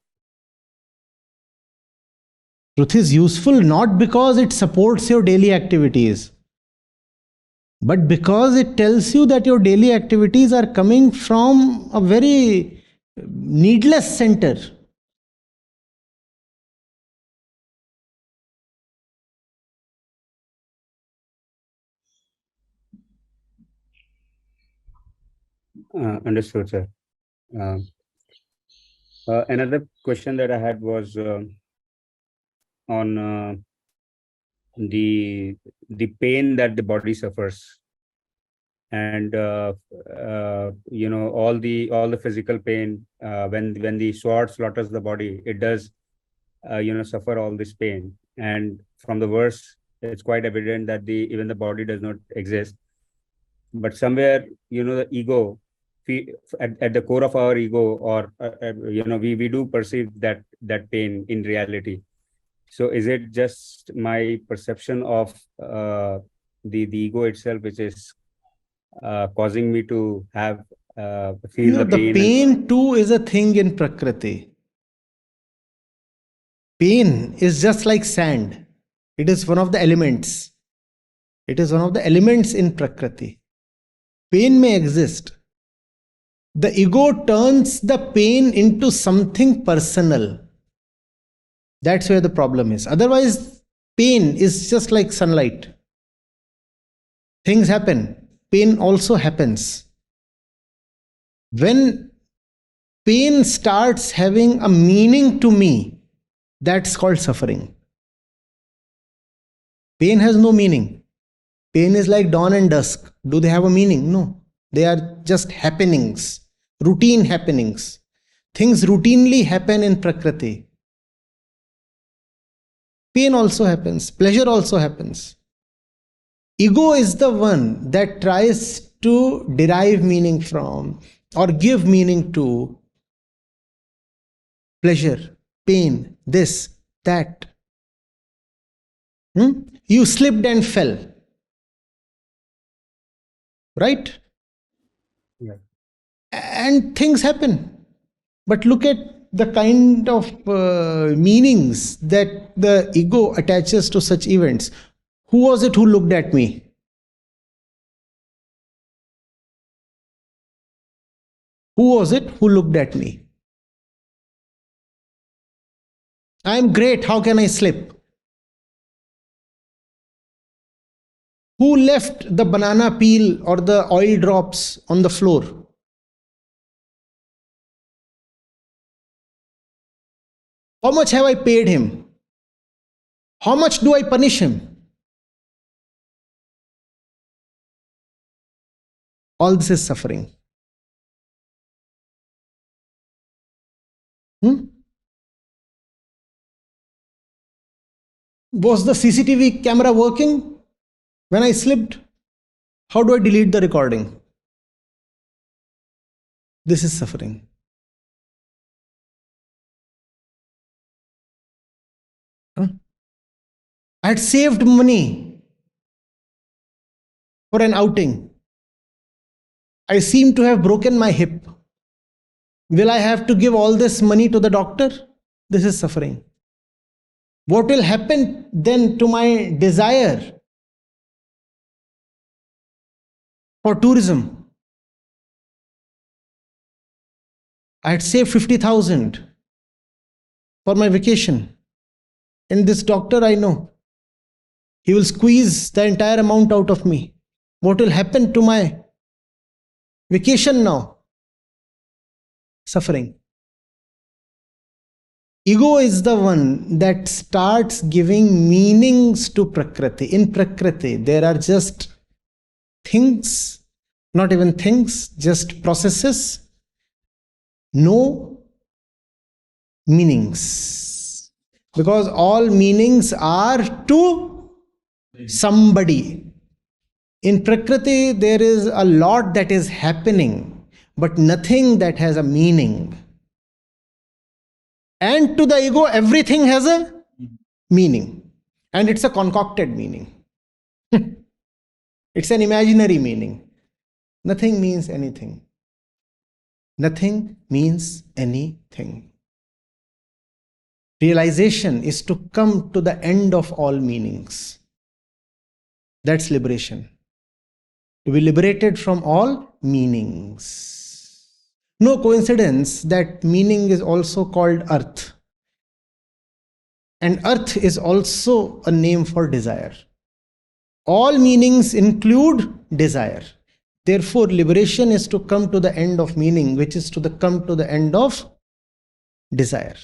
Truth is useful not because it supports your daily activities, but because it tells you that your daily activities are coming from a very needless center. Understood, sir. Another question that I had was on the pain that the body suffers, and all the physical pain when the sword slaughters the body, it does suffer all this pain. And from the verse, it's quite evident that even the body does not exist. But somewhere, the ego, at the core of our ego, or we do perceive that pain in reality. So is it just my perception of the ego itself which is causing me to have feel the pain? The pain too is a thing in Prakriti. Pain is just like sand. It is one of the elements. It is one of the elements in Prakriti. Pain may exist. The ego turns the pain into something personal. That's where the problem is. Otherwise, pain is just like sunlight. Things happen. Pain also happens. When pain starts having a meaning to me, that's called suffering. Pain has no meaning. Pain is like dawn and dusk. Do they have a meaning? No. They are just happenings, routine happenings. Things routinely happen in Prakriti. Pain also happens, pleasure also happens. Ego is the one that tries to derive meaning from or give meaning to pleasure, pain, this, that. You slipped and fell. Right? Yeah. And things happen. But look at the kind of meanings that the ego attaches to such events. Who was it who looked at me? Who was it who looked at me? I am great, how can I slip? Who left the banana peel or the oil drops on the floor? How much have I paid him? How much do I punish him? All this is suffering. Was the CCTV camera working when I slipped? How do I delete the recording? This is suffering. I had saved money for an outing. I seem to have broken my hip. Will I have to give all this money to the doctor? This is suffering. What will happen then to my desire for tourism? I had saved 50,000 for my vacation. And this doctor I know, he will squeeze the entire amount out of me. What will happen to my vacation now? Suffering. Ego is the one that starts giving meanings to Prakriti. In Prakriti, there are just things, not even things, just processes, no meanings. Because all meanings are to somebody. In Prakriti, there is a lot that is happening, but nothing that has a meaning. And to the ego, everything has a meaning. And it's a concocted meaning. It's an imaginary meaning. Nothing means anything. Nothing means anything. Realization is to come to the end of all meanings. That's liberation. To be liberated from all meanings. No coincidence that meaning is also called earth. And earth is also a name for desire. All meanings include desire. Therefore, liberation is to come to the end of meaning, which is to come to the end of desire.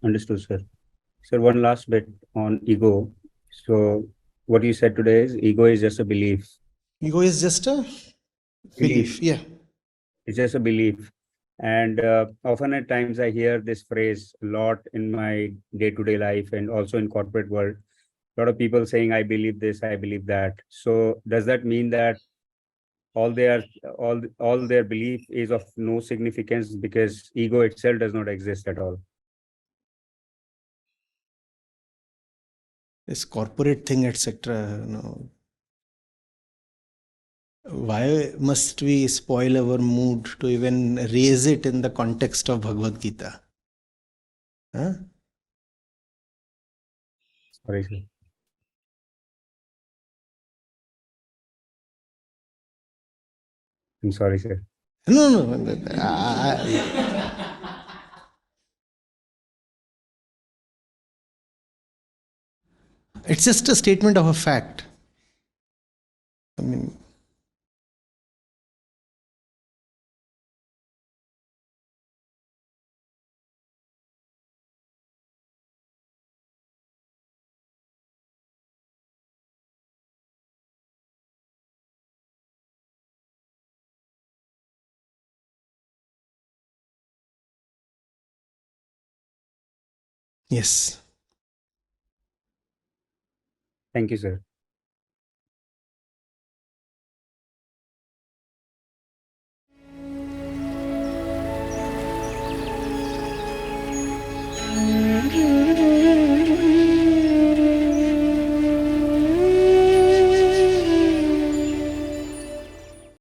Understood, sir. Sir, one last bit on ego. So, what you said today is ego is just a belief. Ego is just a belief. Yeah. It's just a belief. And often at times I hear this phrase a lot in my day-to-day life and also in corporate world. A lot of people saying, I believe this, I believe that. So does that mean that all their belief is of no significance because ego itself does not exist at all? This corporate thing, etc. Why must we spoil our mood to even raise it in the context of Bhagavad Gita? Huh? Sorry, sir. I'm sorry, sir. No. It's just a statement of a fact. I mean, Yes. Thank you, sir.